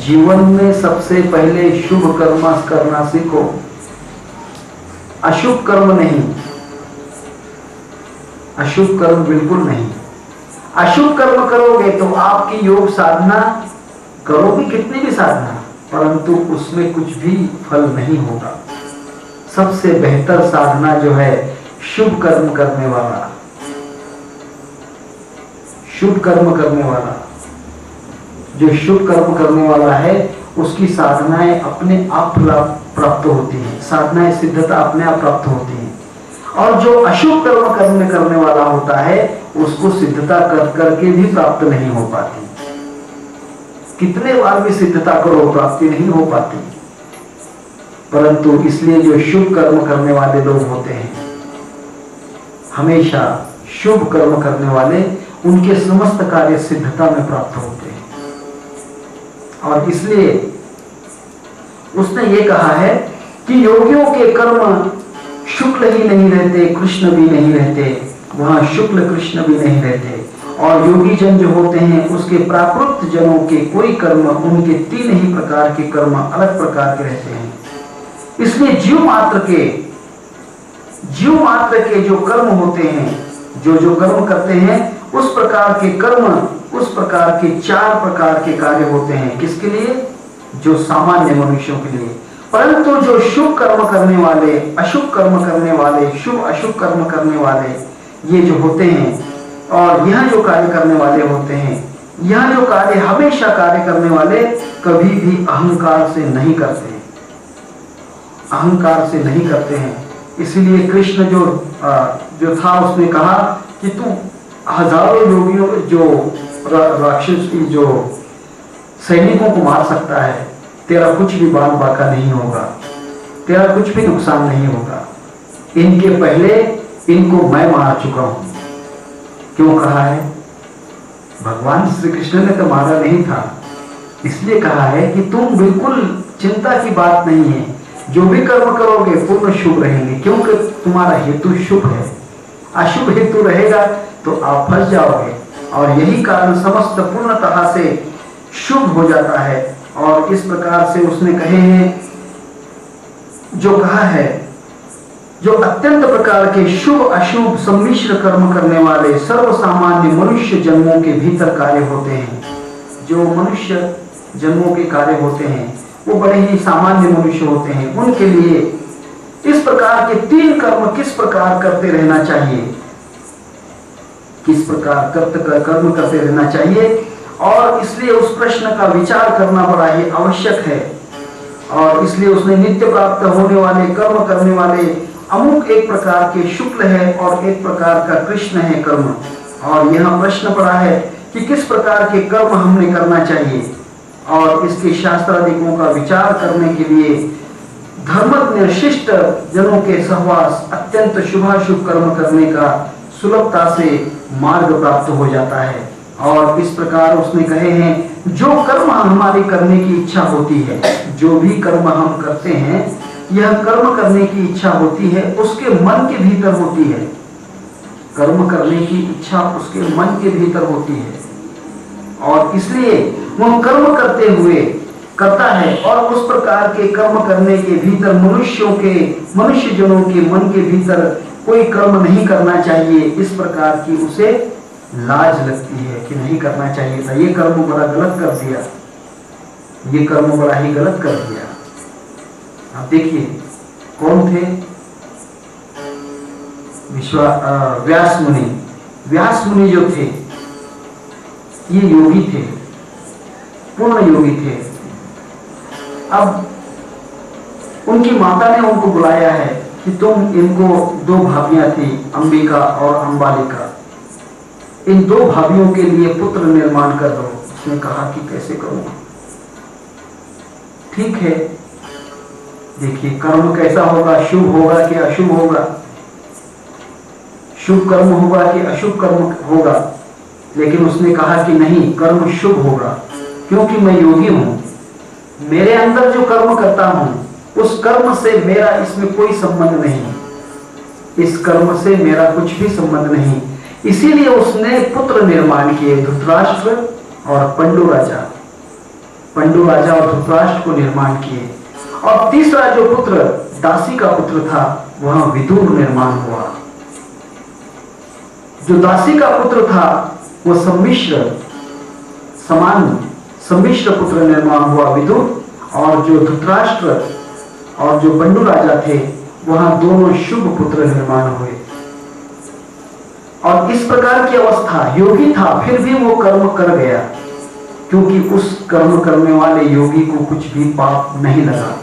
जीवन में सबसे पहले शुभ कर्म करना सीखो, अशुभ कर्म नहीं, अशुभ कर्म बिल्कुल नहीं। अशुभ कर्म करोगे तो आपकी योग साधना करोगे, कितनी भी साधना, परंतु उसमें कुछ भी फल नहीं होगा। सबसे बेहतर साधना जो है शुभ कर्म करने वाला, शुभ कर्म करने वाला, जो शुभ कर्म करने वाला है उसकी साधनाएं अपने आप प्राप्त होती हैं, साधनाएं सिद्धता अपने आप प्राप्त होती हैं। और जो अशुभ कर्म करने वाला होता है उसको सिद्धता कर करके भी प्राप्त नहीं हो पाती। कितने बार भी सिद्धता करो प्राप्ति नहीं हो पाती। परंतु इसलिए जो शुभ कर्म करने वाले लोग होते हैं, हमेशा शुभ कर्म करने वाले, उनके समस्त कार्य सिद्धता में प्राप्त होते हैं। और इसलिए उसने ये कहा है कि योगियों के कर्म शुक्ल ही नहीं रहते, कृष्ण भी नहीं रहते, वहां शुक्ल कृष्ण भी नहीं रहते। और योगी जन जो होते हैं उसके प्राकृत जनों के कोई कर्म, उनके 3 ही प्रकार के कर्म अलग प्रकार के रहते हैं। इसलिए जीव मात्र के जो कर्म होते हैं, जो कर्म करते हैं, उस प्रकार के कर्म, उस प्रकार के 4 प्रकार के कार्य होते हैं। किसके लिए? जो सामान्य मनुष्यों के लिए। परंतु जो शुभ कर्म करने वाले, अशुभ कर्म करने वाले, शुभ अशुभ कर्म करने वाले, ये जो होते हैं और यह जो कार्य करने वाले होते हैं, यह जो कार्य हमेशा कार्य करने वाले कभी भी अहंकार से नहीं करते हैं, अहंकार से नहीं करते हैं। इसीलिए कृष्ण जो था उसने कहा कि तू हजारों योगियों, जो राक्षस की जो सैनिकों को मार सकता है, तेरा कुछ भी बाल बाका नहीं होगा, तेरा कुछ भी नुकसान नहीं होगा। इनके पहले इनको मैं मार चुका हूं। क्यों कहा है? भगवान श्री कृष्ण ने तो मारा नहीं था, इसलिए कहा है कि तुम बिल्कुल चिंता की बात नहीं है, जो भी कर्म करोगे पूर्ण शुभ रहेंगे, क्योंकि तुम्हारा हेतु शुभ है। अशुभ हेतु रहेगा तो आप फंस जाओगे। और यही कारण समस्त पूर्णतः से शुभ हो जाता है। और इस प्रकार से उसने कहे हैं, जो कहा है, जो अत्यंत प्रकार के शुभ अशुभ सम्मिश्र कर्म करने वाले सर्वसामान्य मनुष्य जन्मों के भीतर कार्य होते हैं। जो मनुष्य जन्मों के कार्य होते हैं वो बड़े ही सामान्य मनुष्य होते हैं। उनके लिए इस प्रकार के 3 कर्म किस प्रकार करते रहना चाहिए, किस प्रकार कर्म करते रहना चाहिए, और इसलिए उस प्रश्न का विचार करना बड़ा ही आवश्यक है। और इसलिए उसने नित्य प्राप्त होने वाले कर्म करने वाले अमुक एक प्रकार के शुक्ल है और एक प्रकार का कृष्ण है कर्म। और यह प्रश्न पड़ा है कि किस प्रकार के कर्म हमने करना चाहिए। और इसके शास्त्रादिकों का विचार करने के लिए धर्मज्ञ शिष्ट जनों के सहवास अत्यंत शुभाशुभ कर्म करने का सुलभता से मार्ग प्राप्त हो जाता है। और इस प्रकार उसने कहे हैं, जो कर्म हमारे करने की इच्छा होती है, जो भी कर्म हम करते हैं, यह कर्म करने की इच्छा होती है उसके मन के भीतर होती है। कर्म करने की इच्छा उसके मन के भीतर होती है और इसलिए वह कर्म करते हुए करता है। और उस प्रकार के कर्म करने के भीतर मनुष्य जनों के मन के भीतर कोई कर्म नहीं करना चाहिए, इस प्रकार की उसे लाज लगती है कि नहीं करना चाहिए था, ये कर्म बड़ा गलत कर दिया, ये कर्म बड़ा ही गलत कर दिया। आप देखिए कौन थे? व्यास मुनि जो थे, ये योगी थे, पूर्ण योगी थे। अब उनकी माता ने उनको बुलाया है कि तुम, इनको दो भाभियां थी, अंबिका और अंबालिका, इन दो भाभियों के लिए पुत्र निर्माण कर दो। उसने कहा कि कैसे करूंगा? ठीक है, देखिए कर्म कैसा होगा, शुभ होगा कि अशुभ होगा, शुभ कर्म होगा कि अशुभ कर्म होगा। लेकिन उसने कहा कि नहीं, कर्म शुभ होगा, क्योंकि मैं योगी हूं, मेरे अंदर जो कर्म करता हूं उस कर्म से मेरा इसमें कोई संबंध नहीं, इस कर्म से मेरा कुछ भी संबंध नहीं। इसीलिए उसने पुत्र निर्माण किए, धृतराष्ट्र और पंडु राजा और धृतराष्ट्र को निर्माण किए। और तीसरा जो पुत्र, दासी का पुत्र था, वह विदुर निर्माण हुआ। जो दासी का पुत्र था वह सम्मिश्र पुत्र निर्माण हुआ, विदुर। और जो धृतराष्ट्र और जो पंडु राजा थे, वहां दोनों शुभ पुत्र निर्माण हुए। और इस प्रकार की अवस्था, योगी था फिर भी वो कर्म कर गया, क्योंकि उस कर्म करने वाले योगी को कुछ भी पाप नहीं लगा।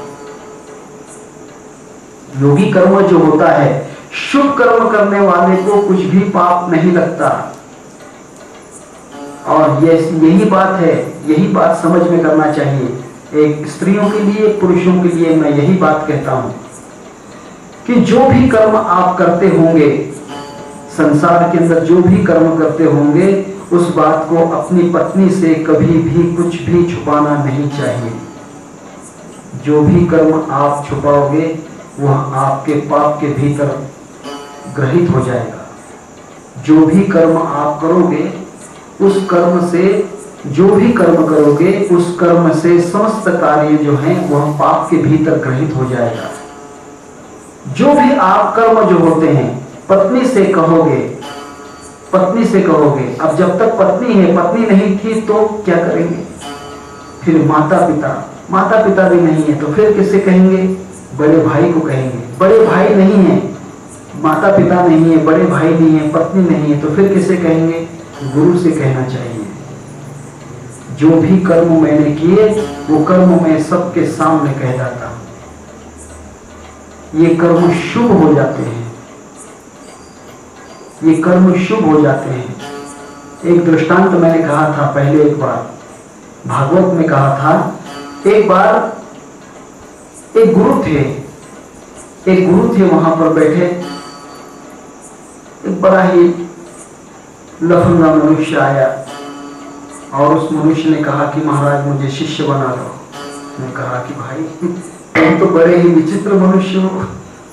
योगी कर्म जो होता है, शुभ कर्म करने वाले को कुछ भी पाप नहीं लगता। और यही बात है, यही बात समझ में करना चाहिए। एक स्त्रियों के लिए, पुरुषों के लिए मैं यही बात कहता हूं कि जो भी कर्म आप करते होंगे, संसार के अंदर जो भी कर्म करते होंगे, उस बात को अपनी पत्नी से कभी भी कुछ भी छुपाना नहीं चाहिए। जो भी कर्म आप छुपाओगे वह आपके पाप के भीतर ग्रहित हो जाएगा। जो भी कर्म आप करोगे, उस कर्म से, जो भी कर्म करोगे उस कर्म से समस्त कार्य जो है वह पाप के भीतर ग्रहित हो जाएगा। जो भी आप कर्म जो होते हैं, पत्नी से कहोगे। अब जब तक पत्नी है, पत्नी नहीं थी तो क्या करेंगे? फिर माता पिता भी नहीं है तो फिर किससे कहेंगे? बड़े भाई को कहेंगे। बड़े भाई नहीं है, माता पिता नहीं है, बड़े भाई नहीं है, पत्नी नहीं है, तो फिर किसे कहेंगे? गुरु से कहना चाहिए। जो भी कर्म मैंने किए वो कर्म मैं सबके सामने कह जाता हूं, ये कर्म शुभ हो जाते हैं, ये कर्म शुभ हो जाते हैं। एक दृष्टांत मैंने कहा था पहले, एक बार भागवत में कहा था। एक बार एक गुरु थे वहां पर बैठे, एक बड़ा ही लफंगा मनुष्य आया और उस मनुष्य ने कहा कि महाराज मुझे शिष्य बना लो। मैंने कहा कि भाई तुम तो बड़े ही विचित्र मनुष्य हो,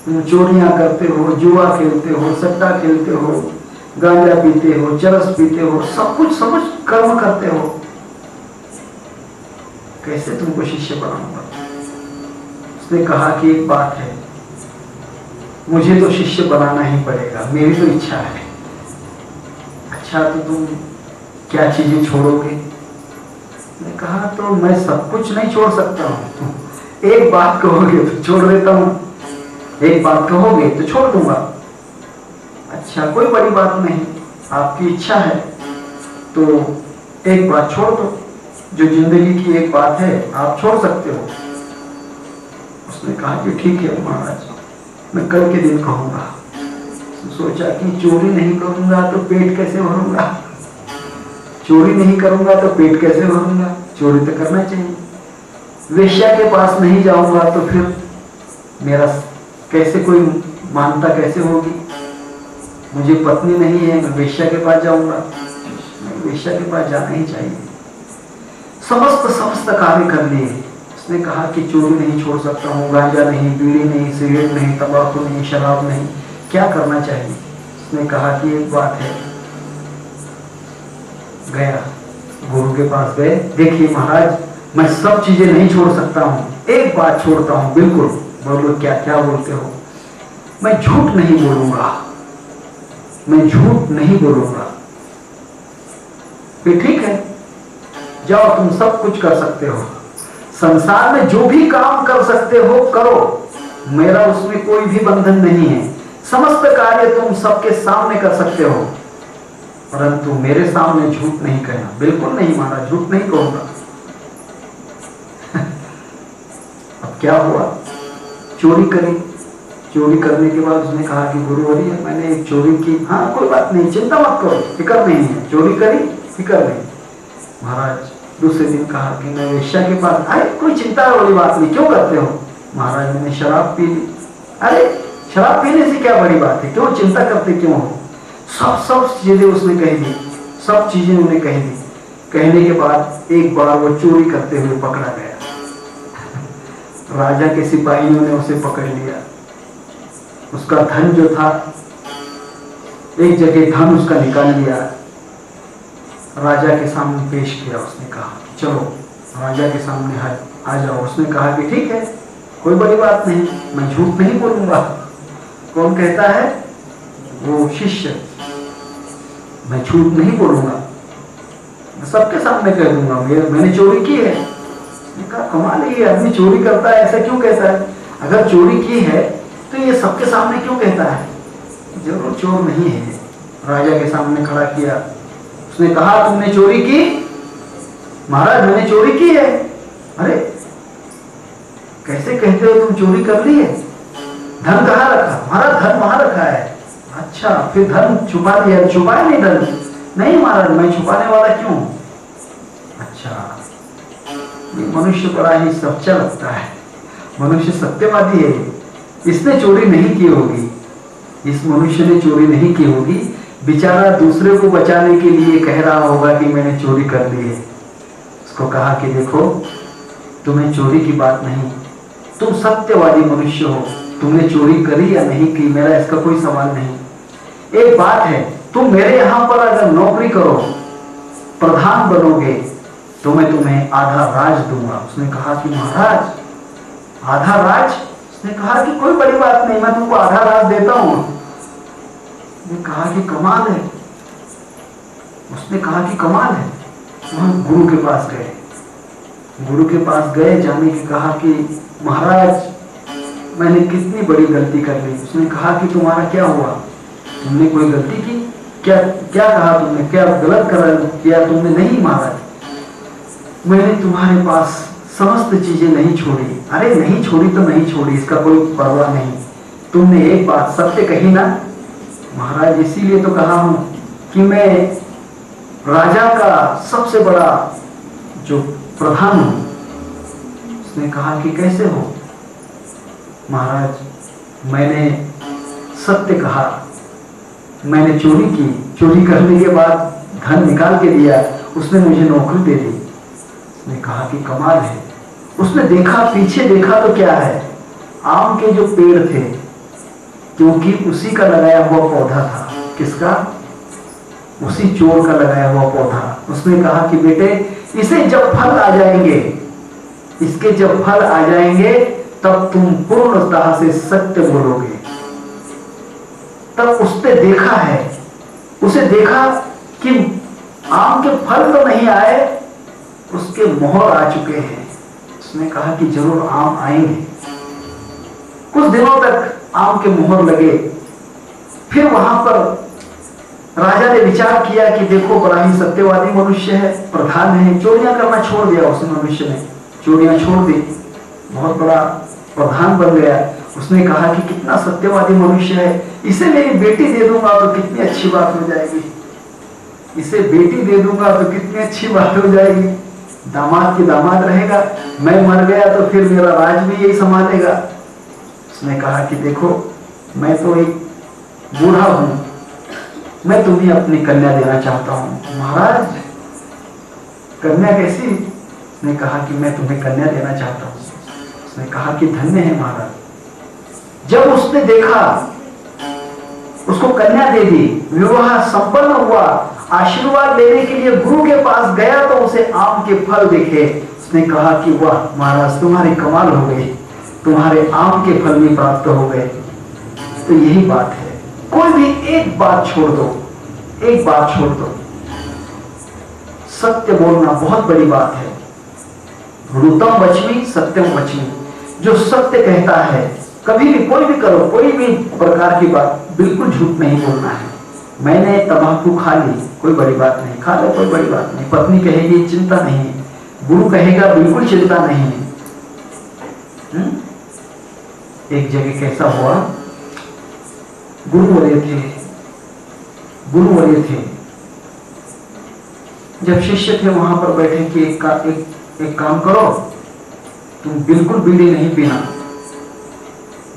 तुम चोरियां करते हो, जुआ खेलते हो, सट्टा खेलते हो, गांजा पीते हो, चरस पीते हो, सब कुछ समझ कर्म करते हो, कैसे तुमको शिष्य बनाऊंगा? उसने कहा कि एक बात है, मुझे तो शिष्य बनाना ही पड़ेगा, मेरी तो इच्छा है। अच्छा तो तुम क्या चीजें छोड़ोगे? मैंने कहा तो मैं सब कुछ नहीं छोड़ सकता हूँ, एक बात कहोगे तो छोड़ देता हूँ, एक बात कहोगे तो छोड़ दूंगा। अच्छा कोई बड़ी बात नहीं, आपकी इच्छा है तो एक बात छोड़ दो, जो जिंदगी की एक बात है आप छोड़ सकते हो। उसने कहा कि ठीक है महाराज, मैं कल के दिन कहूंगा। सोचा कि चोरी नहीं करूंगा तो पेट कैसे भरूंगा, चोरी नहीं करूंगा तो पेट कैसे भरूंगा, चोरी तो करना चाहिए। वेश्या के पास नहीं जाऊंगा तो फिर मेरा कैसे कोई मानता कैसे होगी? मुझे पत्नी नहीं है, मैं वेश्या के पास जाऊंगा? वेश्या के पास जाना ही चाहिए। समस्त कार्य कर लिए। उसने कहा कि चोरी नहीं छोड़ सकता हूँ, गांजा नहीं, बीड़ी नहीं, सिगरेट नहीं, तंबाकू नहीं, शराब नहीं, क्या करना चाहिए? उसने कहा कि एक बात है। गया, गुरु के पास गए, देखिए महाराज मैं सब चीजें नहीं छोड़ सकता हूँ, एक बात छोड़ता हूँ बिल्कुल। बोलो क्या क्या बोलते हो? मैं झूठ नहीं बोलूंगा, मैं झूठ नहीं बोलूंगा। फिर ठीक है, जाओ तुम सब कुछ कर सकते हो, संसार में जो भी काम कर सकते हो करो, मेरा उसमें कोई भी बंधन नहीं है। समस्त कार्य तुम सबके सामने कर सकते हो, परंतु मेरे सामने झूठ नहीं कहना। बिल्कुल नहीं महाराज, झूठ नहीं कहूंगा। अब क्या हुआ? चोरी करी। चोरी करने के बाद उसने कहा कि गुरुवर्य मैंने एक चोरी की। हाँ कोई बात नहीं, चिंता मत करो, फिक्र नहीं है, चोरी करी, फिक्र नहीं। महाराज दूसरे दिन कहा कि मैं वेश्या के पास। अरे कोई चिंता वाली बात नहीं, क्यों करते हो? महाराज मैंने शराब पी ली। अरे शराब पीने से क्या बड़ी बात है, क्यों चिंता करते क्यों हो? सब चीजें उसने कह दी, सब चीजें उन्हें कह दी। कहने के बाद एक बार वो चोरी करते हुए पकड़ा गया। राजा के सिपाहियों ने उसे पकड़ लिया। उसका धन जो था, एक जगह धन उसका निकाल लिया, राजा के सामने पेश किया। उसने कहा चलो राजा के सामने आ जाओ। उसने कहा कि ठीक है, कोई बड़ी बात नहीं, मैं झूठ नहीं बोलूंगा। कौन कहता है? वो शिष्य। मैं झूठ नहीं बोलूंगा, मैं सबके सामने कह दूंगा मैंने चोरी की है। उसने कहा कमाल है, ये आदमी चोरी करता है, ऐसा क्यों कहता है? अगर चोरी की है तो ये सबके सामने क्यों कहता है? जरूर चोर नहीं है। राजा के सामने खड़ा किया। उसने कहा तुमने चोरी की? महाराज मैंने चोरी की है। अरे कैसे कहते हो तुम चोरी कर ली है? धन कहाँ रखा? महाराज धन वहां रखा है। अच्छा फिर धन छुपा दिया? छुपाया नहीं धन? नहीं महाराज मैं छुपाने वाला क्यों? अच्छा ये मनुष्य बड़ा ही सच्चा लगता है, मनुष्य सत्यवादी है। इसने चोरी नहीं की होगी, इस मनुष्य ने चोरी नहीं की होगी, बेचारा दूसरे को बचाने के लिए कह रहा होगा कि मैंने चोरी कर ली है। उसको कहा कि देखो तुम्हें चोरी की बात नहीं, तुम सत्यवादी मनुष्य हो, तुमने चोरी करी या नहीं की मेरा इसका कोई सवाल नहीं। एक बात है, तुम मेरे यहां पर अगर नौकरी करो, प्रधान बनोगे, तो मैं तुम्हें आधा राज दूंगा। उसने कहा कि महाराज आधा राज? उसने कहा कि कोई बड़ी बात नहीं, मैं तुमको आधा राज देता हूं। उसने कहा कि कमाल है। उसने कहा कि कमाल है। वहां गुरु के पास गए। गुरु के पास गए, जाने के कहा कि महाराज मैंने कितनी बड़ी गलती कर ली। उसने कहा कि तुम्हारा क्या हुआ? तुमने कोई गलती की? क्या क्या कहा तुमने? क्या गलत किया तुमने? नहीं महाराज मैंने तुम्हारे पास समस्त चीजें नहीं छोड़ी। अरे नहीं छोड़ी तो नहीं छोड़ी, इसका कोई परवाह नहीं, तुमने एक बात सत्य कही ना। महाराज इसीलिए तो कहा हूं कि मैं राजा का सबसे बड़ा जो प्रधान हूं। उसने कहा कि कैसे हो? महाराज मैंने सत्य कहा, मैंने चोरी की, चोरी करने के बाद धन निकाल के दिया, उसने मुझे नौकरी दे दी। उसने कहा कि कमाल है। उसने देखा, पीछे देखा तो क्या है, आम के जो पेड़ थे, क्योंकि उसी का लगाया हुआ पौधा था। किसका? उसी चोर का लगाया हुआ पौधा। उसने कहा कि बेटे इसे जब फल आ जाएंगे, इसके जब फल आ जाएंगे तब तुम पूर्णतः से सत्य बोलोगे। तब उसने देखा है, उसे देखा कि आम के फल तो नहीं आए, उसके मोहर आ चुके हैं। उसने कहा कि जरूर आम आएंगे। कुछ दिनों तक आम के मोहर लगे। फिर वहां पर राजा ने विचार किया कि देखो बड़ा ही सत्यवादी मनुष्य है, प्रधान है, चोरियां करना छोड़ दिया उस मनुष्य ने, चोरियां छोड़ दी, बहुत बड़ा प्रधान बन गया। उसने कहा कि कितना सत्यवादी मनुष्य है, इसे मेरी बेटी दे दूंगा तो कितनी अच्छी बात हो जाएगी, इसे बेटी दे दूंगा तो कितनी अच्छी बात हो जाएगी, दामाद की दामाद रहेगा, मैं मर गया तो फिर मेरा राज भी यही संभालेगा। उसने कहा कि देखो, मैं तो एक बूढ़ा हूं, मैं तुम्हें अपनी कन्या देना चाहता हूं। महाराज, कन्या कैसी? उसने कहा कि मैं तुम्हें कन्या देना चाहता हूं। उसने कहा कि धन्य है महाराज। जब उसने देखा, उसको कन्या दे दी, विवाह संपन्न हुआ, आशीर्वाद लेने के लिए गुरु के पास गया तो उसे आम के फल दिखे। उसने कहा कि वाह महाराज, तुम्हारी कमाल हो गई, तुम्हारे आम के फल भी प्राप्त हो गए। तो यही बात है, कोई भी एक बात छोड़ दो, एक बात छोड़ दो। सत्य बोलना बहुत बड़ी बात है। ऋतम वचमी सत्यम वचमी, जो सत्य कहता है, कभी भी कोई भी करो, कोई भी प्रकार की बात, बिल्कुल झूठ नहीं बोलना है। मैंने तंबाकू खा ली, कोई बड़ी बात नहीं, खा लो, कोई बड़ी बात नहीं। पत्नी कहेगी चिंता नहीं है, गुरु कहेगा बिल्कुल चिंता नहीं है। एक जगह कैसा हुआ, गुरुवर्य थे, जब शिष्य थे वहां पर बैठे कि एक काम करो, तुम बिल्कुल बीड़ी नहीं पीना।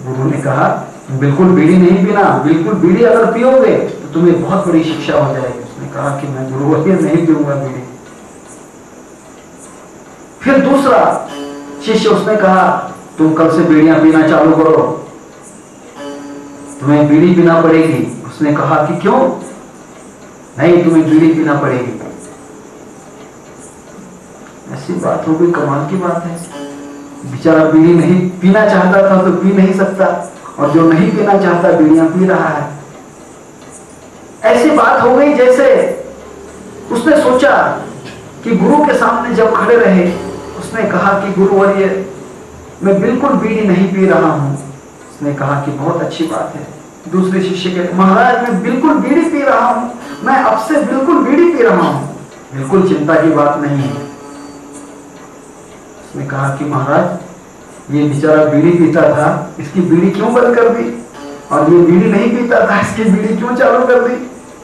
गुरु ने कहा बिल्कुल बीड़ी नहीं पीना, बिल्कुल बीड़ी अगर पियोगे तो तुम्हें बहुत बड़ी शिक्षा हो जाएगी। उसने कहा कि मैं गुरुवर्य नहीं पीऊंगा बीड़ी। फिर दूसरा शिष्य, उसने कहा तुम कल से बीड़ियां पीना चालू करो, तुम्हें बीड़ी पीना पड़ेगी। उसने कहा कि क्यों? नहीं, तुम्हें बीड़ी पीना पड़ेगी। ऐसी बात हो गई, कमाल की बात है। बेचारा बीड़ी नहीं पीना चाहता था तो पी नहीं सकता, और जो नहीं पीना चाहता बीड़ियां पी रहा है। ऐसी बात हो गई जैसे उसने सोचा कि गुरु के सामने जब खड़े रहे, उसने कहा कि गुरुवर्य, मैं बिल्कुल बीड़ी नहीं पी रहा हूं। उसने कहा कि बहुत अच्छी बात है। दूसरे शिष्य के, महाराज मैं बिल्कुल बीड़ी पी रहा हूं, मैं अब से बिल्कुल बीड़ी पी रहा हूं, बिल्कुल चिंता की बात नहीं है। उसने कहा कि महाराज ये बेचारा बीड़ी पीता था, इसकी बीड़ी क्यों बंद कर दी? और ये बीड़ी नहीं पीता था, इसकी बीड़ी क्यों चालू कर दी?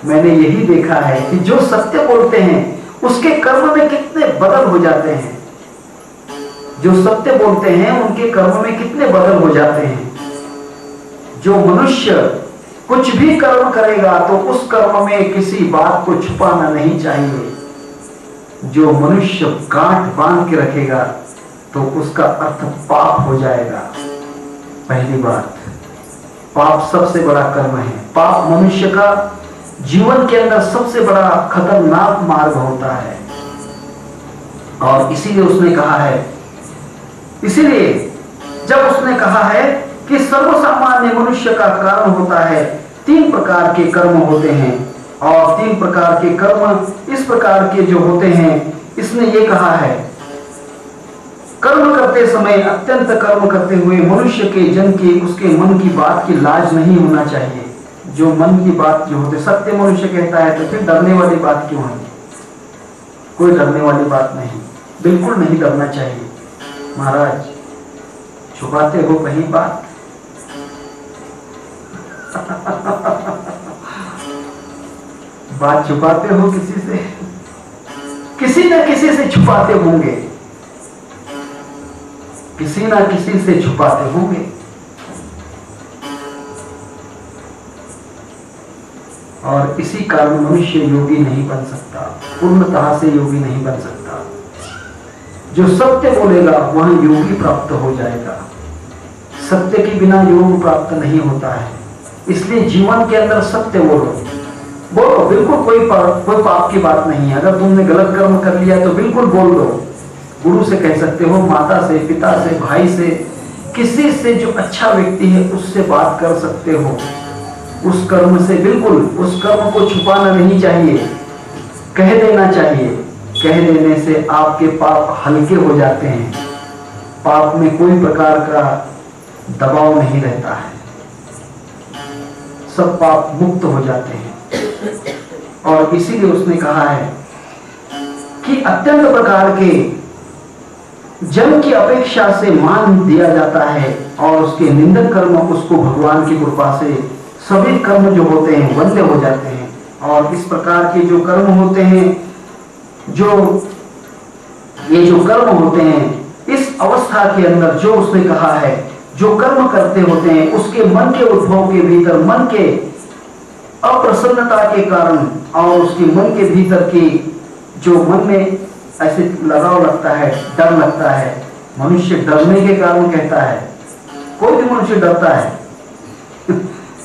मैंने यही देखा है कि जो सत्य बोलते हैं उसके कर्म में कितने बदल हो जाते हैं। जो सत्य बोलते हैं उनके कर्म में कितने बदल हो जाते हैं। जो मनुष्य कुछ भी कर्म करेगा तो उस कर्म में किसी बात को छुपाना नहीं चाहिए। जो मनुष्य गांठ बांध के रखेगा तो उसका अर्थ पाप हो जाएगा। पहली बात, पाप सबसे बड़ा कर्म है। पाप मनुष्य का जीवन के अंदर सबसे बड़ा खतरनाक मार्ग होता है। और इसीलिए उसने कहा है, इसीलिए जब उसने कहा है कि सर्वसामान्य मनुष्य का कारण होता है, 3 प्रकार के कर्म होते हैं, और 3 प्रकार के कर्म इस प्रकार के जो होते हैं, इसने ये कहा है, कर्म करते समय अत्यंत कर्म करते हुए मनुष्य के जन के उसके मन की बात की लाज नहीं होना चाहिए। जो मन की बात जो होते, सत्य मनुष्य कहता है तो फिर डरने वाली बात क्यों है? कोई डरने वाली बात नहीं, बिल्कुल नहीं डरना चाहिए। महाराज छुपाते हो कहीं बात? बात छुपाते हो किसी से? किसी न किसी से छुपाते होंगे, किसी ना किसी से छुपाते होंगे। और इसी कारण मनुष्य योगी नहीं बन सकता, पूर्णतः से योगी नहीं बन सकता। जो सत्य बोलेगा वह योगी प्राप्त हो जाएगा। सत्य के बिना योग प्राप्त नहीं होता है। इसलिए जीवन के अंदर सत्य बोलो, बोलो, बिल्कुल कोई पाप की बात नहीं है। अगर तुमने गलत कर्म कर लिया तो बिल्कुल बोल दो। गुरु से कह सकते हो, माता से, पिता से, भाई से, किसी से जो अच्छा व्यक्ति है उससे बात कर सकते हो। उस कर्म से बिल्कुल, उस कर्म को छुपाना नहीं चाहिए, कह देना चाहिए। कह देने से आपके पाप हल्के हो जाते हैं। पाप में कोई प्रकार का दबाव नहीं रहता है, सब पाप मुक्त हो जाते हैं। और इसीलिए उसने कहा है कि अत्यंत प्रकार के जन की अपेक्षा से मान दिया जाता है, और उसके निंदक कर्म उसको भगवान की कृपा से सभी कर्म जो होते हैं वंद्य हो जाते हैं। और इस प्रकार के जो कर्म होते हैं, ये जो कर्म होते हैं, इस अवस्था के अंदर जो उसने कहा है जो कर्म करते होते हैं उसके मन के उद्भव के भीतर, मन के अप्रसन्नता के कारण और उसके मन के भीतर की जो मन में ऐसे लगाव लगता है, डर लगता है, मनुष्य डरने के कारण कहता है, कोई भी मनुष्य डरता है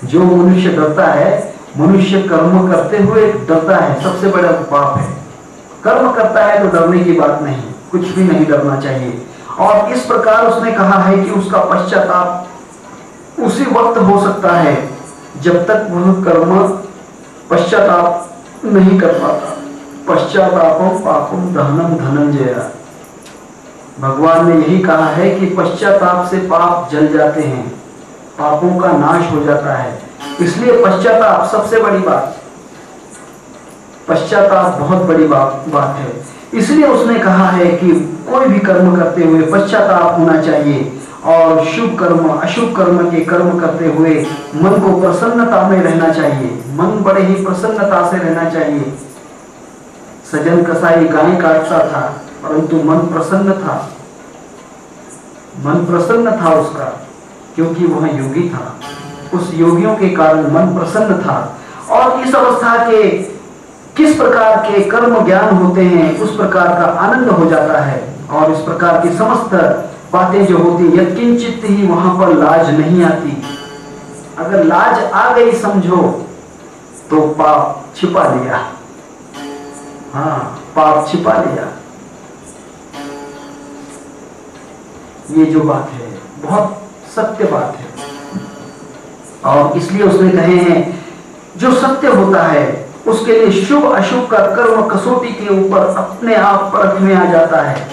जो मनुष्य डरता है, मनुष्य कर्म करते हुए डरता है, सबसे बड़ा पाप है। कर्म करता है तो डरने की बात नहीं, कुछ भी नहीं डरना चाहिए। और इस प्रकार उसने कहा है कि उसका पश्चाताप उसी वक्त हो सकता है जब तक वह कर्म पश्चाताप नहीं कर पाता। पश्चातापम पापम दहनम धनंजय। भगवान ने यही कहा है कि पश्चाताप से पाप जल जाते हैं, पापों का नाश हो जाता है। इसलिए पश्चाताप सबसे बड़ी बात, पश्चाताप बहुत बड़ी बात है। इसलिए उसने कहा है कि कोई भी कर्म करते हुए पश्चाताप होना चाहिए और शुभ कर्म अशुभ कर्म के कर्म करते हुए मन को प्रसन्नता में रहना चाहिए, मन बड़े ही प्रसन्नता से रहना चाहिए। सजन कसाई गाय काटता था परंतु मन प्रसन्न था, मन प्रसन्न था उसका, क्योंकि वह योगी था। उस योगियों के कारण मन प्रसन्न था। और इस अवस्था के किस प्रकार के कर्म ज्ञान होते हैं उस प्रकार का आनंद हो जाता है। और इस प्रकार की समस्त बातें जो होती, यत्किंचित ही वहां पर लाज नहीं आती। अगर लाज आ गई समझो तो पाप छिपा लिया, हाँ पाप छिपा लिया। ये जो बात है बहुत सत्य बात है। और इसलिए उसने कहे हैं जो सत्य होता है उसके लिए शुभ अशुभ का कर्म कसौटी के ऊपर अपने आप परख में आ जाता है।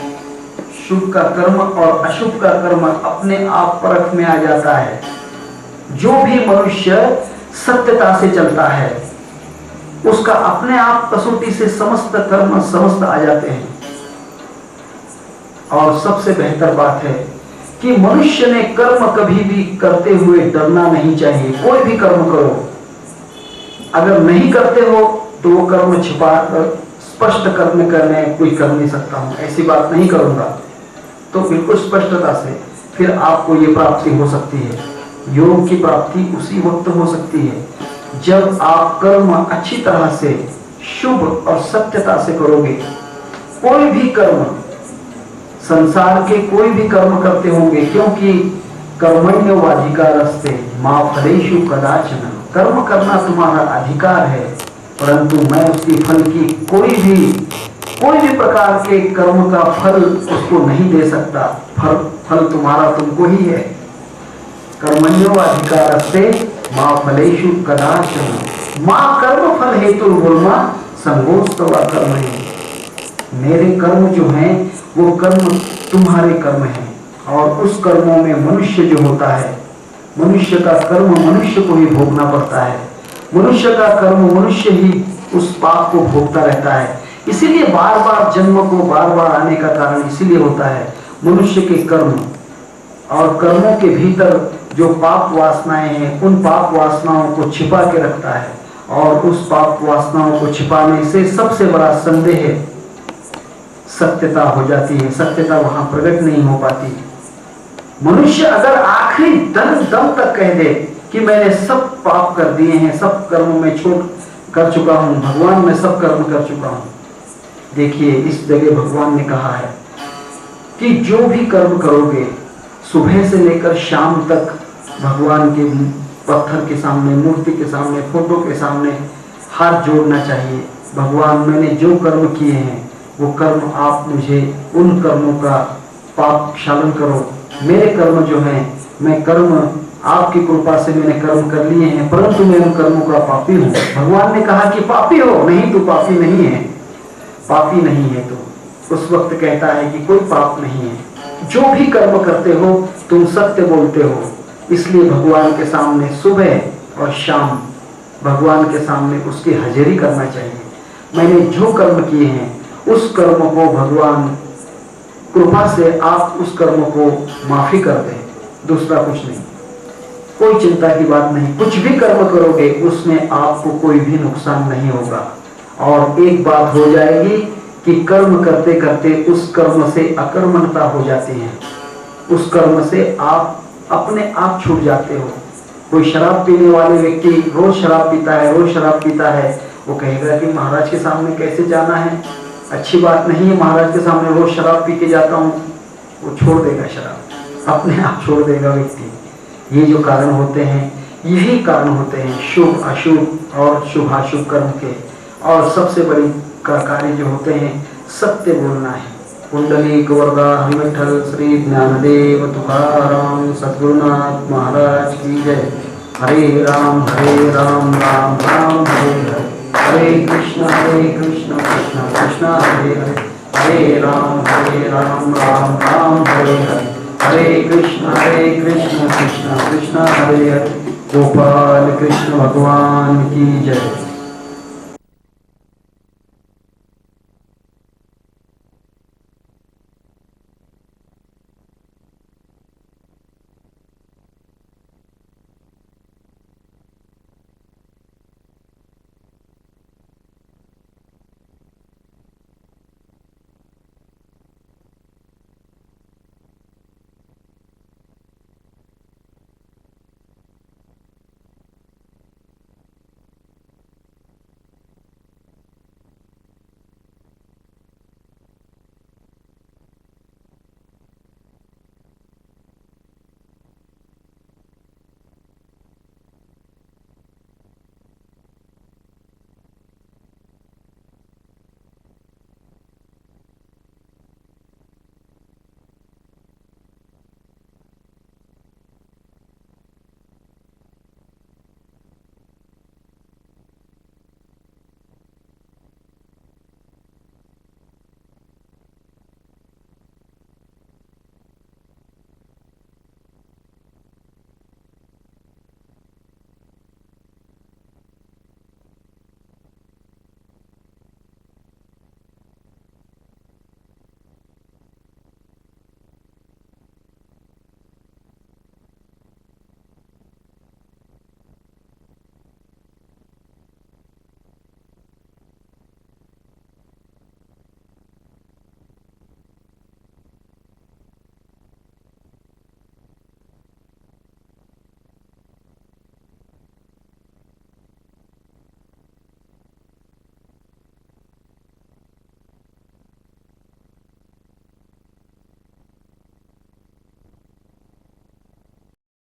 शुभ का कर्म और अशुभ का कर्म अपने आप परख में आ जाता है। जो भी मनुष्य सत्यता से चलता है उसका अपने आप कसौटी से समस्त कर्म समस्त आ जाते हैं। और सबसे बेहतर बात है कि मनुष्य ने कर्म कभी भी करते हुए डरना नहीं चाहिए। कोई भी कर्म करो, अगर नहीं करते हो तो वो कर्म छिपा कर स्पष्ट कर्म करने कोई कर नहीं सकता हूं, ऐसी बात नहीं करूंगा, तो बिल्कुल स्पष्टता से फिर आपको ये प्राप्ति हो सकती है। योग की प्राप्ति उसी वक्त हो सकती है जब आप कर्म अच्छी तरह से शुभ और सत्यता से करोगे। कोई भी कर्म, संसार के कोई भी कर्म करते होंगे, क्योंकि कर्मण्यवाधिकारस्ते मा फलेषु कदाचन, कर्म करना तुम्हारा अधिकार है, परंतु मैं उसकी फल की कोई भी प्रकार के कर्म का फल उसको नहीं दे सकता। फल तुम्हारा तुमको ही है। कर्मण्यवाधिकारस्ते मा फलेषु कदाचन मा कर्म फल हेतु बोलमा संगोस्तवा कर्म है। मेरे कर्म जो हैं वो कर्म तुम्हारे कर्म हैं। और उस कर्मों में मनुष्य जो होता है, मनुष्य का कर्म मनुष्य को ही भोगना पड़ता है। मनुष्य का कर्म मनुष्य ही उस पाप को भोगता रहता है। इसीलिए बार बार जन्म को बार बार आने का कारण इसीलिए होता है मनुष्य के कर्म और कर्मों के भीतर जो पाप वासनाएं हैं उन पाप वासनाओं को छिपा के रखता है। और उस पाप वासनाओं को छिपाने से सबसे बड़ा संदेह सत्यता हो जाती है। सत्यता वहां प्रकट नहीं हो पाती। मनुष्य अगर आखिरी दम तक कह दे कि मैंने सब पाप कर दिए हैं, सब कर्म में छोड़ कर चुका हूं, भगवान मैं सब कर्म कर चुका हूं। देखिए इस जगह भगवान ने कहा है कि जो भी कर्म करोगे सुबह से लेकर शाम तक भगवान के पत्थर के सामने, मूर्ति के सामने, फोटो के सामने हाथ जोड़ना चाहिए। भगवान मैंने जो कर्म किए हैं वो कर्म आप मुझे उन कर्मों का पाप क्षालन करो। मेरे कर्म जो हैं, मैं कर्म आपकी कृपा से मैंने कर्म कर लिए हैं, परंतु मैं उन कर्मों का पापी हूँ। भगवान ने कहा कि पापी हो, नहीं तू पापी नहीं है, पापी नहीं है तो उस वक्त कहता है कि कोई पाप नहीं है। जो भी कर्म करते हो तुम सत्य बोलते हो। इसलिए भगवान के सामने सुबह और शाम भगवान के सामने उसकी हाजिरी करना चाहिए। मैंने जो कर्म किए हैं उस कर्म को भगवान कृपा से आप उस कर्म को माफी कर दें, दूसरा कुछ नहीं। कोई चिंता की बात नहीं। कुछ भी कर्म करोगे उसमें आपको कोई भी नुकसान नहीं होगा। और एक बात हो जाएगी कि कर्म करते करते उस कर्म से अकर्मणता हो जाती है। उस कर्म से आप अपने आप छूट जाते हो। कोई शराब पीने वाले व्यक्ति रोज शराब पीता है, रोज शराब पीता है, वो कहेगा कि महाराज के सामने कैसे जाना है, अच्छी बात नहीं है, महाराज के सामने रोज शराब पी के जाता हूँ। वो छोड़ देगा शराब, अपने आप छोड़ देगा व्यक्ति। ये जो कारण होते हैं, यही कारण होते हैं शुभ अशुभ और शुभाशुभ कर्म के। और सबसे बड़ी कार्य जो होते हैं, सत्य बोलना है। कुंडलीक वरदा विठ्ठल श्री ज्ञानदेव तुकाराम सद्गुरुनाथ महाराज की जय। हरे राम राम राम हरे हरे, हरे कृष्ण कृष्ण कृष्ण हरे हरे, हरे राम राम राम हरे हरे, हरे कृष्ण कृष्ण कृष्ण हरे हरे। गोपाल कृष्ण भगवान की जय।